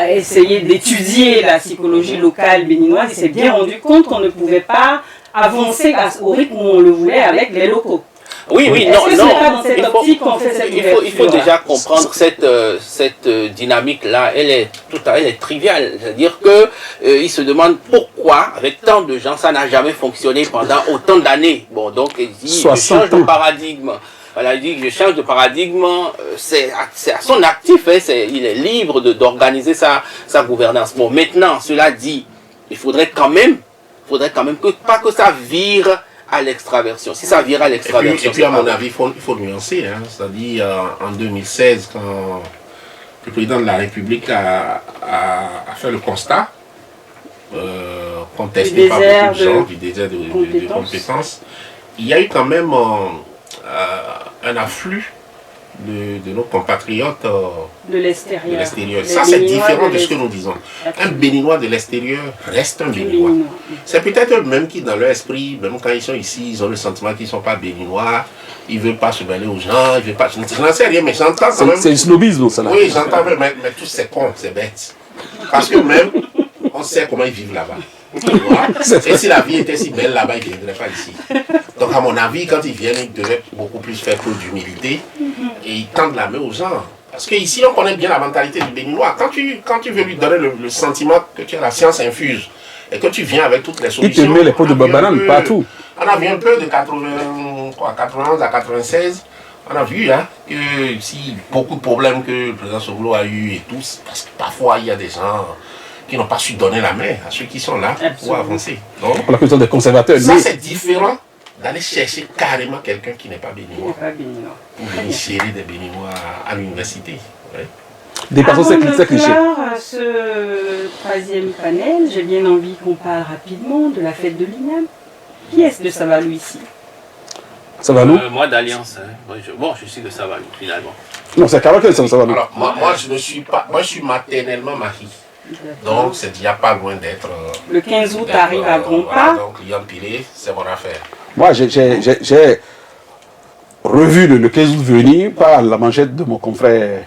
essayé d'étudier la psychologie locale béninoise, il s'est bien rendu compte qu'on ne pouvait pas avancer au rythme où on le voulait avec les locaux.
Oui, il faut déjà comprendre
cette
cette dynamique-là, elle est triviale. C'est-à-dire que il se demande pourquoi, avec tant de gens, ça n'a jamais fonctionné pendant autant d'années. Bon, donc il dit, je change de paradigme. Voilà, il dit que je change de paradigme, c'est à son actif, hein, il est libre d'organiser sa gouvernance. Bon, maintenant, cela dit, il faudrait quand même faudrait quand même pas que ça vire à l'extraversion. Si ça vire à l'extraversion...
Et puis à mon avis, il faut nuancer. Hein. C'est-à-dire, en 2016, quand le président de la République a fait le constat, contesté par beaucoup de gens, du désert de compétences, il y a eu quand même un afflux de nos compatriotes
de l'extérieur.
Ça, c'est différent de ce que nous disons. Un Béninois de l'extérieur reste un Béninois. C'est peut-être eux-mêmes qui, dans leur esprit, même quand ils sont ici, ils ont le sentiment qu'ils ne sont pas Béninois, ils ne veulent pas se mêler aux gens, ils veulent pas... Je n'en sais rien, mais j'entends quand même...
C'est du snobisme, ça.
Oui, j'entends, mais tout c'est con, c'est bête. Parce que même, on sait comment ils vivent là-bas. Et si la vie était si belle là-bas, ils ne viendraient pas ici. Donc à mon avis, quand ils viennent, ils devraient beaucoup plus faire preuve d'humilité et ils tendent la main aux gens. Parce qu'ici, on connaît bien la mentalité du Béninois. Quand tu veux lui donner le sentiment que tu as la science infuse et que tu viens avec toutes les solutions...
Il te met les pots de banane partout.
On a vu un peu de 91 à 96. On a vu que si beaucoup de problèmes que le président Soglo a eu et tout, parce que parfois il y a des gens qui n'ont pas su donner la main à ceux qui sont là pour avancer. Donc,
on a question des conservateurs.
Ça, c'est différent d'aller chercher carrément quelqu'un qui n'est pas béninois. Pour venir chérir des Béninois à l'université. Ouais.
Avant de clore ce troisième panel, j'ai bien envie qu'on parle rapidement de la fête de l'INAM. Qui est-ce de Savalou ici?
Savalou
moi d'Alliance. Hein. Je suis de Savalou finalement.
Non, c'est Carole qui est de Savalou.
Alors, moi, je ne suis pas. Moi, je suis maternellement marié. Donc, c'est déjà pas loin d'être.
Le 15 août arrive à grands pas.
Donc, Liam Pilé, c'est mon affaire.
Moi, j'ai revu le 15 août venir par la manchette de mon confrère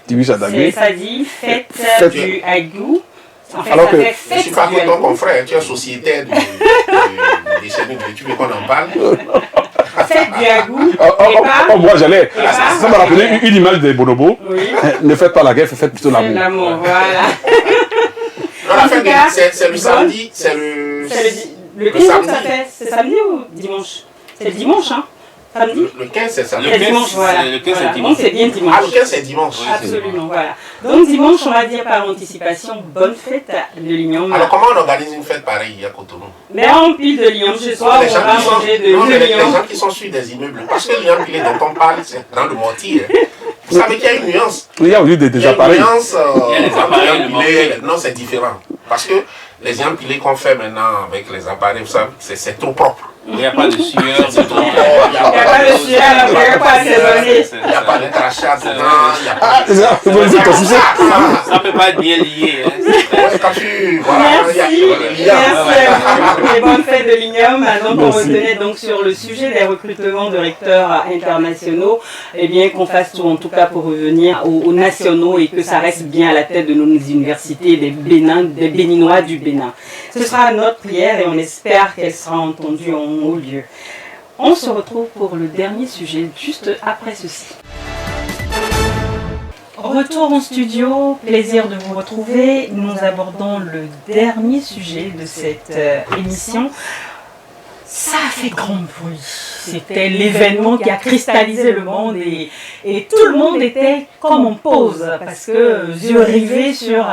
Timus Adagui.
Ça dit fête du Agou.
En fait, alors que je ne suis pas ton confrère, tu es sociétaire des chaînes. Tu veux qu'on en parle?
Fête du Agou.
Moi, j'allais. Ça m'a rappelé une image des bonobos. Oui. Ne faites pas la guerre, faites plutôt l'amour.
L'amour, voilà.
Non, la fête, c'est le samedi. C'est le
15 août, ça fait. C'est samedi ou dimanche? C'est le dimanche, hein? Samedi?
Le 15, c'est samedi.
Le dimanche, voilà.
Le 15, c'est dimanche.
Donc, c'est bien dimanche.
Ah, le 15, c'est dimanche.
Absolument, voilà. Donc, dimanche, on va dire par anticipation, bonne fête de l'Union.
Alors, comment on organise une fête pareille à Cotonou?
Mais en pile de Lyon, ce soir, on va manger de Lyon.
Les gens qui sont sur des immeubles, parce que Lyon Pilé dont on parle, c'est dans le mortier. Vous savez qu'il y a une nuance.
Il y a eu des appareils.
Non, c'est différent. Parce que les empilés qu'on fait maintenant avec les appareils, vous savez, c'est trop propre.
Il n'y a pas de sueur,
c'est trop propre.
Il n'y a pas de sueur, il n'y a pas de assaisonné.
Il n'y a pas de crachat dedans.
Ça ne peut pas être bien lié.
Merci. Les bonnes fêtes de l'INIOM. Donc on retenait donc sur le sujet des recrutements de recteurs internationaux, eh bien qu'on fasse tout en tout cas pour revenir aux nationaux et que ça reste bien à la tête de nos universités des Béninois du Bénin. Ce sera notre prière et on espère qu'elle sera entendue en haut lieu. On se retrouve pour le dernier sujet juste après ceci. Retour en studio, plaisir de vous retrouver. Nous abordons le dernier sujet de cette émission. Ça a fait grand bruit. C'était l'événement qui a cristallisé le monde et tout le monde était comme en pause parce que yeux rivés sur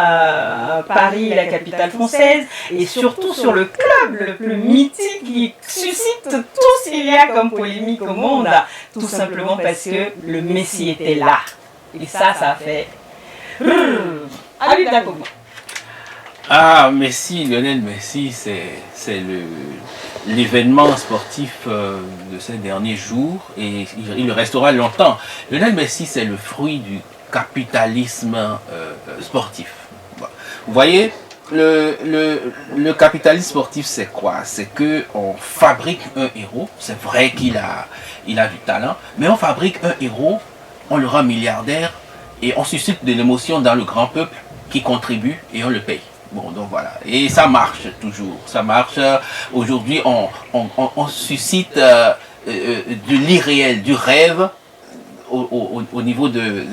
Paris, la capitale française, et surtout sur le club le plus mythique qui suscite tout ce qu'il y a comme polémique au monde, tout simplement parce que le Messi était là. Et ça a fait...
Ah, Messi, Lionel Messi, c'est l'événement sportif de ces derniers jours et il restera longtemps. Lionel Messi, c'est le fruit du capitalisme sportif. Vous voyez, le capitalisme sportif, c'est quoi? C'est qu'on fabrique un héros. C'est vrai qu'il a du talent, mais on fabrique un héros, on le rend milliardaire et on suscite de l'émotion dans le grand peuple qui contribue et on le paye. Bon, donc voilà. Et ça marche toujours. Ça marche. Aujourd'hui, on suscite de l'irréel, du rêve au niveau de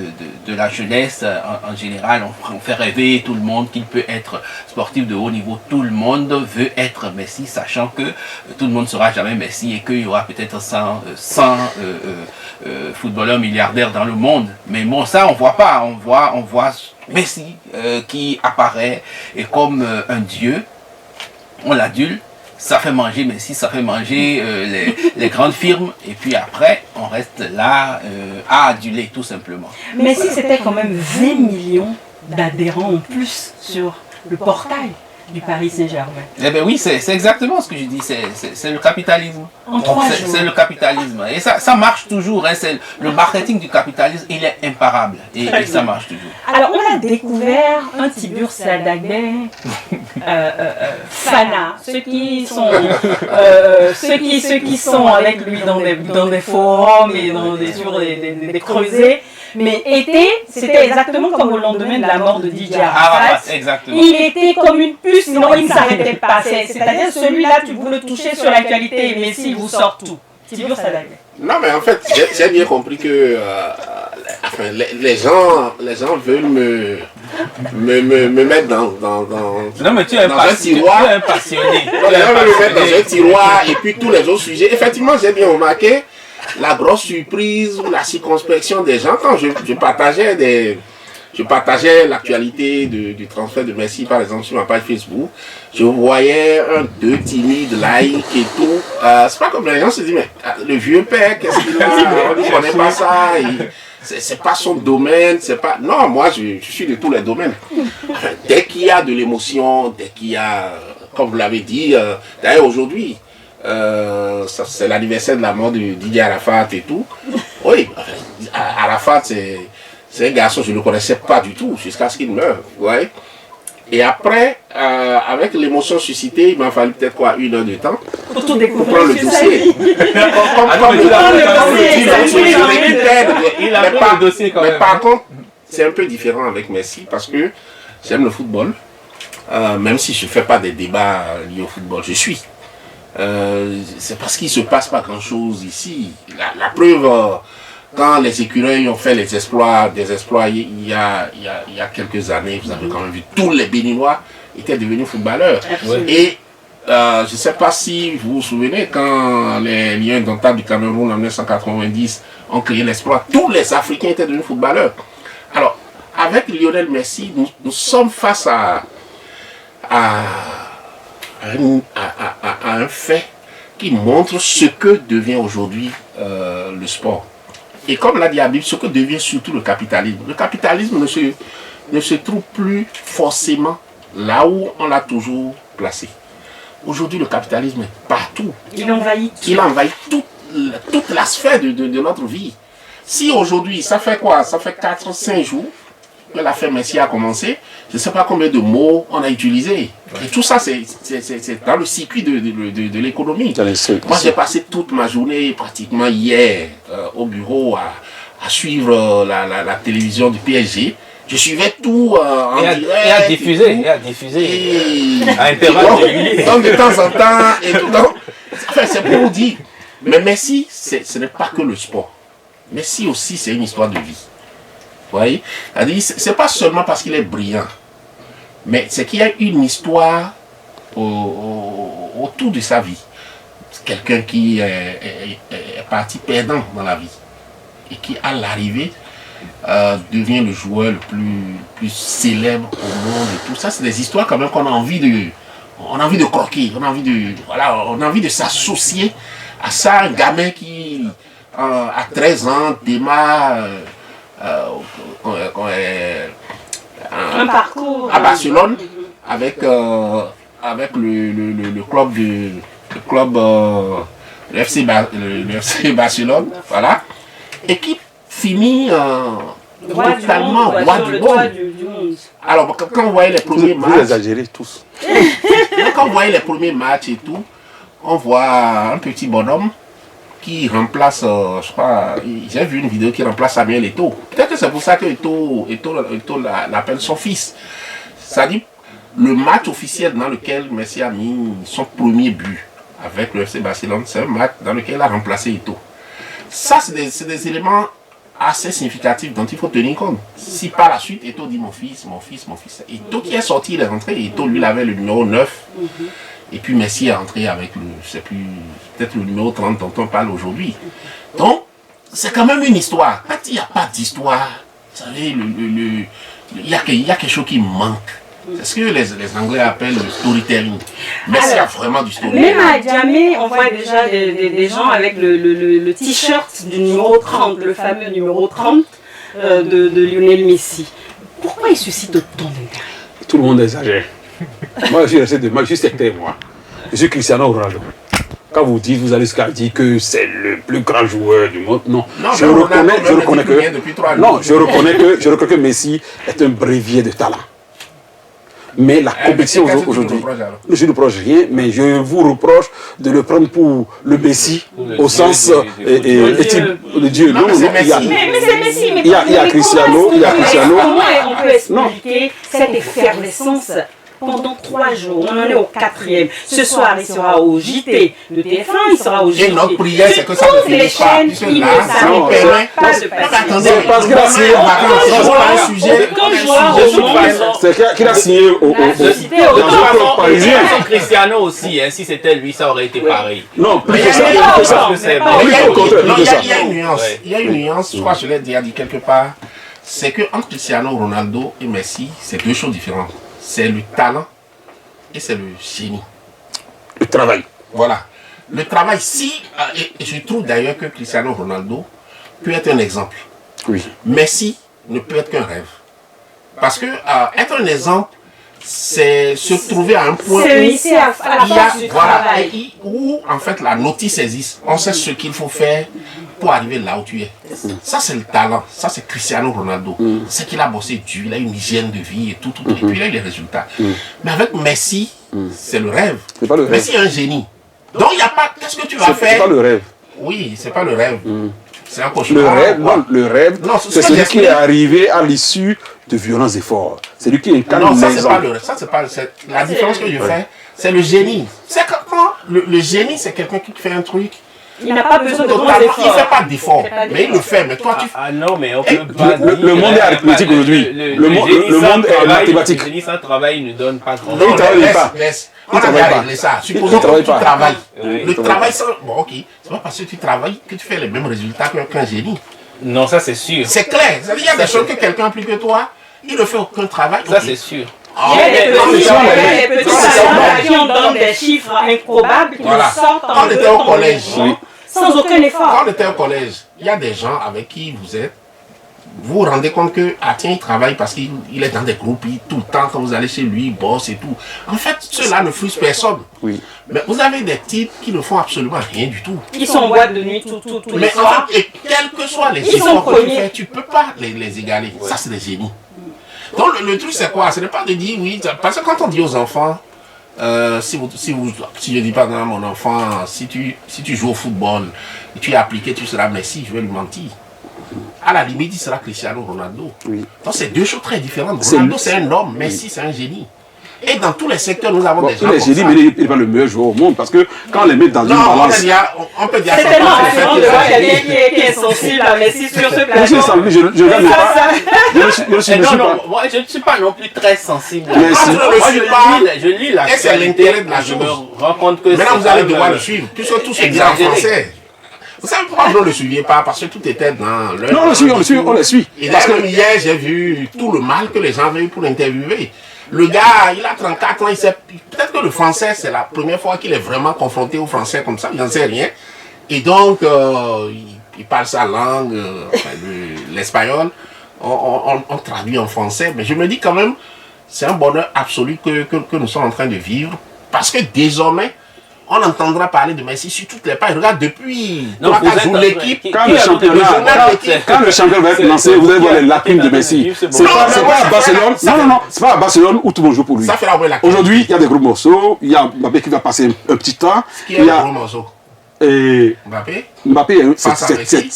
la jeunesse en général. On fait rêver tout le monde qu'il peut être sportif de haut niveau. Tout le monde veut être Messi, sachant que tout le monde ne sera jamais Messi et qu'il y aura peut-être 100 footballeurs milliardaires dans le monde. Mais bon, ça, on ne voit pas. On voit Messi qui apparaît et comme un dieu, on l'adule ça fait manger Messi, ça fait manger les grandes firmes, et puis après, on reste là à aduler tout simplement.
Messi, c'était quand même 20 millions d'adhérents en plus sur le portail du Paris Saint-Germain.
Eh bien oui, c'est exactement ce que je dis, c'est le capitalisme.
En 3 jours.
C'est le capitalisme. Et ça marche toujours. Hein, le marketing du capitalisme, il est imparable. Et ça marche toujours.
Alors, on a découvert un Tiburce Sadagbe, Fana, ceux qui sont avec lui dans des forums et sur des creusets. Mais c'était exactement comme au lendemain de la mort de Didier Arafat.
Exactement.
Il était comme une puce, sinon il ne s'arrêtait pas. C'est-à-dire celui-là, tu veux le toucher sur l'actualité, mais s'il vous sort tout. Tiburce Sadagbe.
Non, mais en fait, j'ai bien compris que les gens veulent me mettre dans
non, mais tu es un passionné.
Les gens veulent me mettre dans un tiroir et puis tous les autres sujets. Effectivement, j'ai bien remarqué la grosse surprise ou la circonspection des gens quand je partageais l'actualité du transfert de Messi, par exemple, sur ma page Facebook. Je voyais deux timides likes et tout. C'est pas comme les gens se disent, mais le vieux père, qu'est-ce qu'il a? On ne connaît pas ça. C'est pas son domaine. C'est pas. Non, moi, je suis de tous les domaines. Dès qu'il y a de l'émotion, dès qu'il y a, comme vous l'avez dit, d'ailleurs aujourd'hui, c'est l'anniversaire de la mort de Didier Arafat et tout. Oui, Arafat, c'est un garçon, je ne le connaissais pas du tout jusqu'à ce qu'il meure. Ouais. Et après, avec l'émotion suscitée, il m'a fallu peut-être 1 heure de temps
pour tout découvrir.
Pour prendre le dossier. Mais par contre, c'est un peu différent avec Messi parce que j'aime le football. Même si je ne fais pas des débats liés au football, je suis. C'est parce qu'il ne se passe pas grand-chose ici. La preuve, quand les Écureuils ont fait des exploits il y a quelques années, vous avez quand même vu tous les Béninois étaient devenus footballeurs. Et je ne sais pas si vous vous souvenez, quand les Lions indomptables du Cameroun en 1990 ont créé l'exploit, tous les Africains étaient devenus footballeurs. Alors, avec Lionel Messi, nous sommes face à un fait qui montre ce que devient aujourd'hui le sport. Et comme l'a dit Habib, ce que devient surtout le capitalisme. Le capitalisme ne se trouve plus forcément là où on l'a toujours placé. Aujourd'hui, le capitalisme est partout.
Il envahit tout.
Il envahit toute la sphère de notre vie. Si aujourd'hui, ça fait quoi? Ça fait 4-5 jours que l'affaire Messi a commencé. Je ne sais pas combien de mots on a utilisés. Et tout ça, c'est dans le circuit de l'économie. Moi, j'ai passé toute ma journée, pratiquement hier, au bureau à suivre la télévision du PSG. Je suivais tout en direct.
Et à diffuser. À intervalles réguliers.
Donc, de temps en temps, et tout. Enfin, c'est pour vous dire. Mais Messi, ce n'est pas que le sport. Messi aussi, c'est une histoire de vie. Vous voyez? C'est pas seulement parce qu'il est brillant, mais c'est qu'il y a une histoire autour de sa vie. C'est quelqu'un qui est parti perdant dans la vie et qui, à l'arrivée, devient le joueur le plus célèbre au monde et tout ça. C'est des histoires quand même qu'on a envie de croquer, on a envie de s'associer à ça. Un gamin qui, à 13 ans, démarre
un parcours
à Barcelone avec le FC Barcelone, voilà, et qui finit totalement roi du monde. Alors quand on voyait les premiers matchs,
vous exagérez tous.
Quand on voyait les premiers matchs et tout, on voit un petit bonhomme qui remplace, je crois, j'ai vu une vidéo qui remplace Samuel Eto'o. Peut-être que c'est pour ça que Eto'o l'appelle son fils. C'est-à-dire, le match officiel dans lequel Messi a mis son premier but avec le FC Barcelone, c'est un match dans lequel il a remplacé Eto'o. Ça, c'est des éléments assez significatifs dont il faut tenir compte. Si par la suite, Eto'o dit mon fils, Eto'o qui est sorti, il est rentré, Eto'o lui il avait le numéro 9. Et puis Messi est entré avec peut-être le numéro 30 dont on parle aujourd'hui. Donc, c'est quand même une histoire. Quand il n'y a pas d'histoire, vous savez, il y a quelque chose qui manque C'est ce que les Anglais appellent le storytelling. Messi a vraiment du storytelling.
Même à Djamé, on voit déjà des gens avec le t-shirt du numéro 30, le fameux numéro 30 de Lionel Messi. Pourquoi il suscite autant d'intérêt?
Tout le monde exagère. Moi, je suis resté de mal, je suis sectaire, moi. Je suis Cristiano Ronaldo. Quand vous dites, vous allez dire que c'est le plus grand joueur du monde, non. Je reconnais que Messi est un bréviaire de talent. Mais la compétition aujourd'hui, je ne reproche rien, mais je vous reproche de le prendre pour le Messi au sens le Dieu.
Non,
mais c'est Messi.
Il y a Cristiano,
Comment on peut expliquer cette effervescence pendant 3 jours? On en est au 4e. Ce soir, il sera au JT de TF1, il sera au JT.
Et notre prière, c'est que ça ne finisse pas.
Il ne s'arrête pas de passer.
Parce qu'il a signé c'est qu'il a signé au club parisien.
Cristiano aussi, si c'était lui, ça aurait été pareil.
Non, plus que ça.
Il y a une nuance, je crois que je l'ai déjà dit quelque part, c'est qu'entre Cristiano Ronaldo et Messi, c'est 2 choses différentes. C'est le talent et c'est le génie.
Le travail.
Voilà. Le travail, et je trouve d'ailleurs que Cristiano Ronaldo peut être un exemple.
Oui.
Messi ne peut être qu'un rêve. Parce que être un exemple, c'est se trouver à un point où en fait la notice existe. On sait ce qu'il faut faire pour arriver là où tu es. Ça c'est le talent, ça c'est Cristiano Ronaldo. C'est qu'il a bossé dur, il a une hygiène de vie et tout, et puis il a eu les résultats. Mais avec Messi, c'est le rêve. Messi est un génie. Donc il n'y a pas, qu'est-ce que tu vas faire?
C'est pas le rêve.
Oui, c'est pas le rêve. C'est un cauchemar.
Le rêve, c'est celui qui est arrivé à l'issue de violents efforts. C'est lui qui incarne
non, ça c'est pas le rêve. Ça c'est pas la différence que je fais, c'est le génie. C'est comment le génie, c'est quelqu'un qui fait un truc.
Il n'a pas besoin de grands efforts.
Il ne fait pas d'efforts, mais il le fait. Mais toi, tu fais.
Ah non, mais on peut pas dire.
Le monde est arithmétique aujourd'hui. Le monde est mathématique.
Le génie sans travail ne donne pas grand-chose.
Non, il ne travaille pas.
On a déjà réglé ça. Supposons que tu travailles. Le travail, bon, ok. C'est pas parce que tu travailles que tu fais les mêmes résultats qu'un génie.
Non, ça c'est sûr.
C'est clair. Il y a des choses que quelqu'un plus que toi, il ne fait aucun travail.
Ça c'est sûr.
Il y a des petits salariés qui on donne des chiffres improbables qui sortent en 2 ans, au collège. Sans aucun effort.
Quand on était au collège, il y a des gens avec qui vous êtes, vous vous rendez compte que, tiens, il travaille parce qu'il est dans des groupes, tout le temps, quand vous allez chez lui, il bosse et tout. En fait, ceux-là ne frustre personne. Oui. Mais vous avez des types qui ne font absolument rien du tout.
Ils sont en boîte de nuit tous les soirs.
En fait, et quels que soient les efforts que tu fais, tu ne peux pas les égaler. Ça, c'est des génies. Donc, le truc, c'est quoi? Ce n'est pas de dire, oui, parce que quand on dit aux enfants, si je ne dis pas non, mon enfant, si tu joues au football, et tu es appliqué, tu seras Messi, je vais lui mentir. À la limite, il sera Cristiano Ronaldo. Oui. Donc c'est 2 choses très différentes. Ronaldo c'est un homme, Messi c'est un génie. Et dans tous les secteurs, nous avons des gens comme ça. Mais il n'est pas le meilleur joueur au monde parce que quand on les met dans une balance... on peut dire
c'est tellement différent de voir quelqu'un qui est sensible à Messi sur ce plateau.
Je ne regarde pas.
Non, moi je ne suis pas non plus très sensible.
Je
lis la
c'est l'intérêt de la chose.
Je me rends compte que
maintenant vous allez devoir le suivre, puisque tout se dit en français. Vous savez pourquoi vous ne le suiviez pas? Parce que tout était dans le...
Non, on le suit.
Et parce que hier, j'ai vu tout le mal que les gens avaient eu pour l'interviewer. Le gars, il a 34 ans, il sait... Peut-être que le français, c'est la première fois qu'il est vraiment confronté au français comme ça, il n'en sait rien. Et donc, il parle sa langue, l'espagnol, on traduit en français. Mais je me dis quand même, c'est un bonheur absolu que nous sommes en train de vivre. Parce que désormais, on entendra parler de Messi sur toutes les pages. Regarde, depuis 3-4 jours, l'équipe...
Quand le champion va être lancé, vous allez voir les lacunes de Messi. C'est pas à Barcelone. Non, c'est pas à Barcelone où tout le monde joue pour lui. Aujourd'hui, il y a des gros morceaux. Il y a Mbappé qui va passer un petit temps.
Qui est un gros morceau?
Mbappé, ça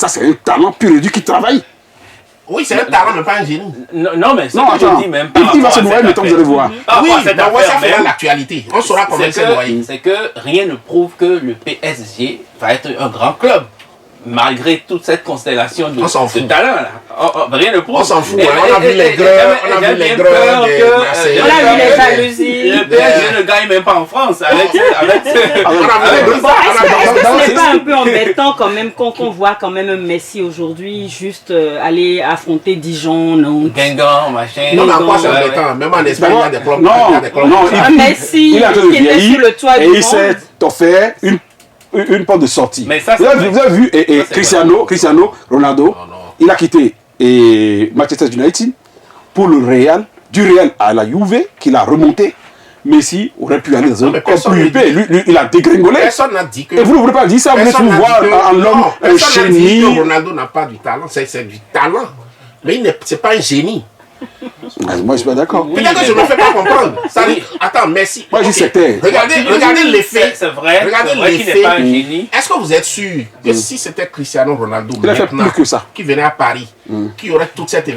c'est un talent pur et dur qui travaille.
Oui, c'est un talent, mais pas un génie.
Non, mais je dis même pas.
Il va se noyer, mais tant vous allez voir.
Oui, ça fera l'actualité. On saura comment il s'est noyé.
C'est que rien ne prouve que le PSG va être un grand club. malgré toute cette constellation de talents, là, rien ne prouve.
On s'en fout, on a vu les greurs, on a vu les greurs,
on a vu les jalousies.
Le PSG ne gagne même pas en France avec
Est-ce que ce n'est pas un peu embêtant quand même quand on voit quand même Messi aujourd'hui juste aller affronter Dijon, Nantes,
Guingamp, machin.
Non, mais en quoi c'est embêtant? Même en Espagne, il y a des clubs.
Non,
Messi
il a
qui était sur le toit du
et il
monde.
s'est offert une porte de sortie.
Mais ça,
vous avez vu Cristiano Ronaldo, il a quitté Manchester United pour le Real, du Real à la Juve, qu'il a remonté. Messi aurait pu aller dans un club plus épais. Lui, il a dégringolé.
Personne n'a dit que...
Et vous ne voulez pas dire ça, vous voulez nous voir en l'homme un génie.
Que Ronaldo n'a pas du talent, c'est du talent. Mais ce n'est pas un génie.
Moi, je suis pas d'accord.
Peut-être que je ne me fais pas comprendre. Ça dit, attends, Messi.
Moi, je dis c'était.
Regardez l'effet.
C'est vrai.
Regardez
qu'il n'est pas un génie.
Est-ce que vous êtes sûr que si c'était Cristiano Ronaldo
il a fait plus que ça,
qui venait à Paris, qui aurait toute cette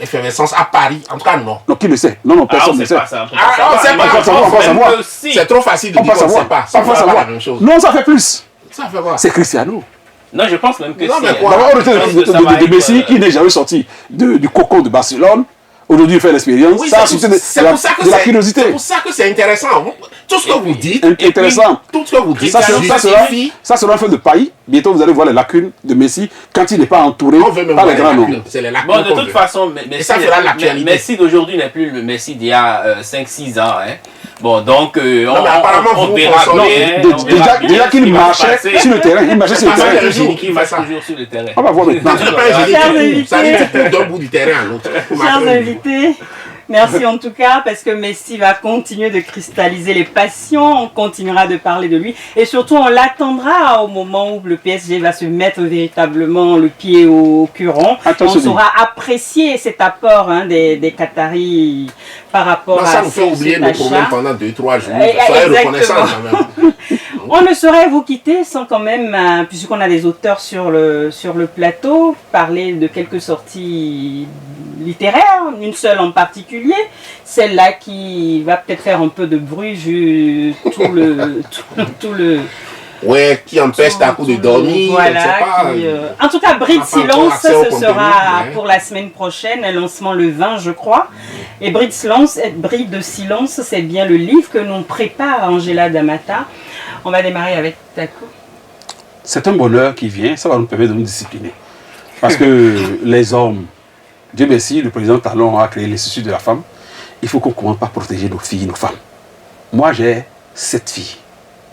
effervescence à Paris? En tout cas, non.
Non, qui le sait? Non, personne ne le sait.
On sait pas. C'est trop facile de dire qu'on ne sait pas. Ça ne fait pas la même chose.
Non, ça fait plus.
Ça fait quoi?
C'est Cristiano.
Non, je pense même que
Non, mais
c'est...
quoi?
D'abord, on était de Messi qui n'est jamais sorti du cocon de Barcelone. Aujourd'hui, il fait l'expérience.
Oui,
Ça a suscité de la curiosité.
C'est pour ça que c'est intéressant. Tout ce que vous dites,
intéressant.
Tout ce que vous dites,
Ça sera un feu de paille. Bientôt, vous allez voir les lacunes de Messi quand il n'est pas entouré par les grands noms.
C'est les lacunes.
Bon, de toute façon, Messi d'aujourd'hui n'est plus le Messi d'il y a 5-6 ans. Hein. Bon, donc, on verra bien.
Déjà qu'il marchait sur le terrain. Il marchait sur le terrain.
Il marche toujours sur le terrain.
On va voir maintenant.
Ça dit que tu cours d'un bout du terrain à l'autre.
Chers invités, merci en tout cas parce que Messi va continuer de cristalliser les passions, on continuera de parler de lui et surtout on l'attendra au moment où le PSG va se mettre véritablement le pied au curon. On saura apprécier cet apport des Qataris par rapport à
ça nous fait oublier nos problèmes pendant 2-3 jours. Soyez reconnaissants quand même.
On ne saurait vous quitter sans quand même, puisqu'on a des auteurs sur le plateau, parler de quelques sorties littéraires, une seule en particulier, celle-là qui va peut-être faire un peu de bruit vu tout le
Ouais, qui empêche Takou de dormir.
Voilà, en tout cas, Bris de silence, ce sera pour la semaine prochaine, un lancement le 20, je crois. Et Bris de silence, c'est bien le livre que nous prépare Angela Damata. On va démarrer avec Takou.
C'est un bonheur qui vient, ça va nous permettre de nous discipliner. Parce que les hommes, Dieu merci, le président Talon a créé l'Institut de la femme. Il faut qu'on commence par protéger nos filles, nos femmes. Moi, j'ai 7 filles.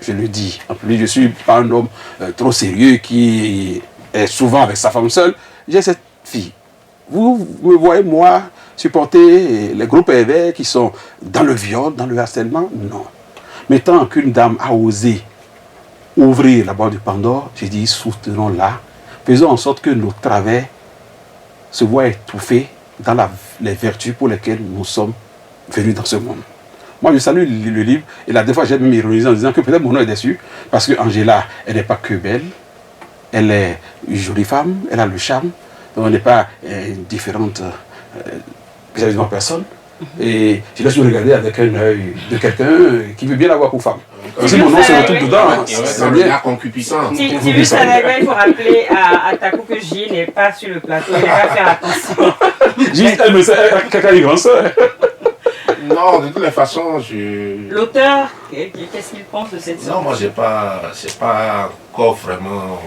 Je le dis. En plus, je ne suis pas un homme trop sérieux qui est souvent avec sa femme seule. J'ai 7 filles. Vous me voyez, moi, supporter les groupes pervers qui sont dans le viol, dans le harcèlement? Non. Mais tant qu'une dame a osé ouvrir la boîte de Pandore, j'ai dit, soutenons-la. Faisons en sorte que nos travers se voient étouffés dans les vertus pour lesquelles nous sommes venus dans ce monde. Moi, je salue le livre, et la des fois, j'ai même ironisé en disant que peut-être mon nom est déçu, parce que Angela, elle n'est pas que belle, elle est une jolie femme, elle a le charme, donc elle n'est pas différente vis-à-vis de ma personne. Et je laisse me regarder avec un œil de quelqu'un qui veut bien l'avoir pour femme. Si mon nom se retrouve dedans,
c'est bien concupiscent.
Si vous savez, il faut rappeler à Takou que J n'est pas sur le plateau, il va faire attention.
J, elle me sait, quelqu'un de grand soeur.
Non, de toutes les façons,
L'auteur, qu'est-ce qu'il pense de cette sorte?
Non, moi, c'est pas encore vraiment...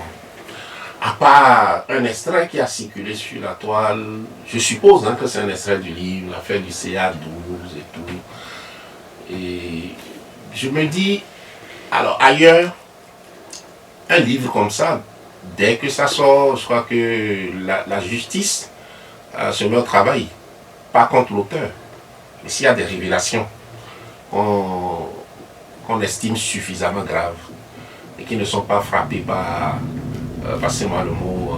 À part un extrait qui a circulé sur la toile, je suppose que c'est un extrait du livre, l'affaire du CA12 et tout. Et je me dis, alors ailleurs, un livre comme ça, dès que ça sort, je crois que la justice se met au travail, pas contre l'auteur. Mais s'il y a des révélations qu'on estime suffisamment graves et qui ne sont pas frappées par... passez-moi le mot...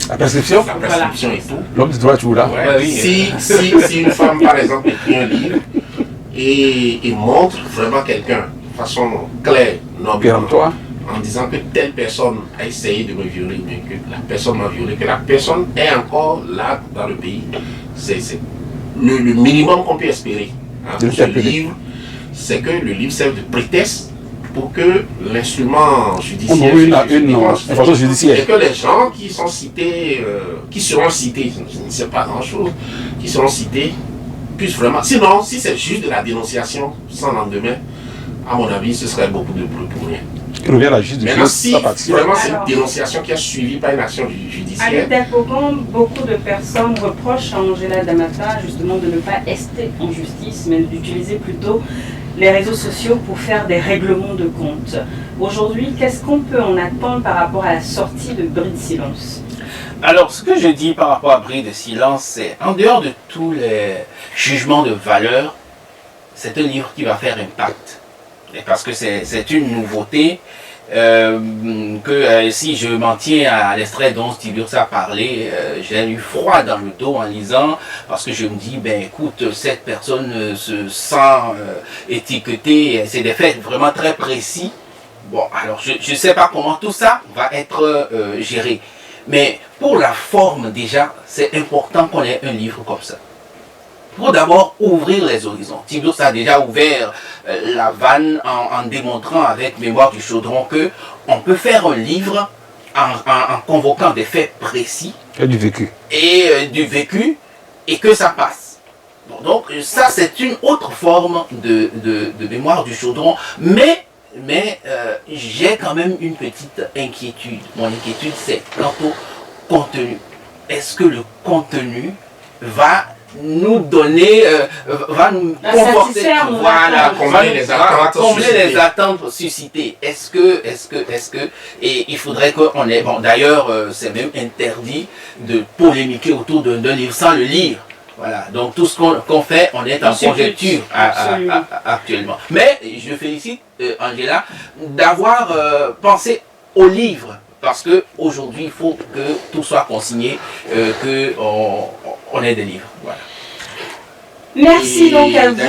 la prescription.
La prescription et tout.
L'homme du droit toujours là.
Ouais, oui. Si une femme, par exemple, écrit un livre et montre vraiment quelqu'un de façon claire, noble, en disant que telle personne a essayé de me violer, mais que la personne m'a violé, que la personne est encore là dans le pays, c'est le minimum qu'on peut espérer. Pour ce livre, c'est que le livre serve de prétexte pour que l'instrument judiciaire
une information judiciaire.
et que les gens qui sont cités, qui seront cités, je ne sais pas grand-chose, qui seront cités, puissent vraiment... Sinon, si c'est juste de la dénonciation sans lendemain, à mon avis, ce serait beaucoup de bruit pour rien.
Il revient à la justice.
Maintenant, si vraiment c'est une dénonciation qui a suivi par une action judiciaire...
À l'Interpogon, beaucoup de personnes reprochent à Angela Damata justement de ne pas rester en justice, mais d'utiliser plutôt les réseaux sociaux pour faire des règlements de compte. Aujourd'hui, qu'est-ce qu'on peut en attendre par rapport à la sortie de Bris de Silence?
Alors, ce que je dis par rapport à Bris de Silence, c'est en dehors de tous les jugements de valeur, c'est un livre qui va faire impact. Et parce que c'est une nouveauté, si je m'en tiens à l'extrait dont Tiburce a parlé, j'ai eu froid dans le dos en lisant, parce que je me dis, ben écoute, cette personne se sent étiquetée, c'est des faits vraiment très précis. Bon, alors je ne sais pas comment tout ça va être géré, mais pour la forme déjà, c'est important qu'on ait un livre comme ça. Pour d'abord ouvrir les horizons. Tiburce a déjà ouvert la vanne en démontrant avec Mémoire du Chaudron que on peut faire un livre en convoquant des faits précis.
Et du vécu.
Et que ça passe. Bon, donc ça c'est une autre forme de Mémoire du Chaudron. Mais j'ai quand même une petite inquiétude. Mon inquiétude c'est quant au contenu. Est-ce que le contenu va nous donner, va nous comporter, voilà, combler les attentes suscitées. Est-ce que, et il faudrait qu'on ait, bon d'ailleurs c'est même interdit de polémiquer autour d'un livre sans le lire. Voilà, donc tout ce qu'on fait, on est en conjecture actuellement. Mais je félicite Angela d'avoir pensé au livre. Parce qu'aujourd'hui, il faut que tout soit consigné, qu'on ait des livres. Voilà.
Merci donc à vous.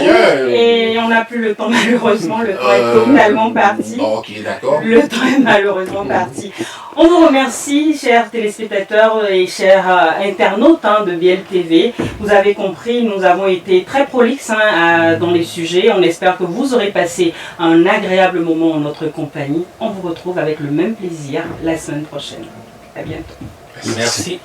Et on n'a plus le temps malheureusement, le temps est totalement parti.
Ok, d'accord.
Le temps est malheureusement parti. On vous remercie, chers téléspectateurs et chers internautes de BLTV. Vous avez compris, nous avons été très prolixes dans les sujets. On espère que vous aurez passé un agréable moment en notre compagnie. On vous retrouve avec le même plaisir la semaine prochaine. À bientôt.
Merci.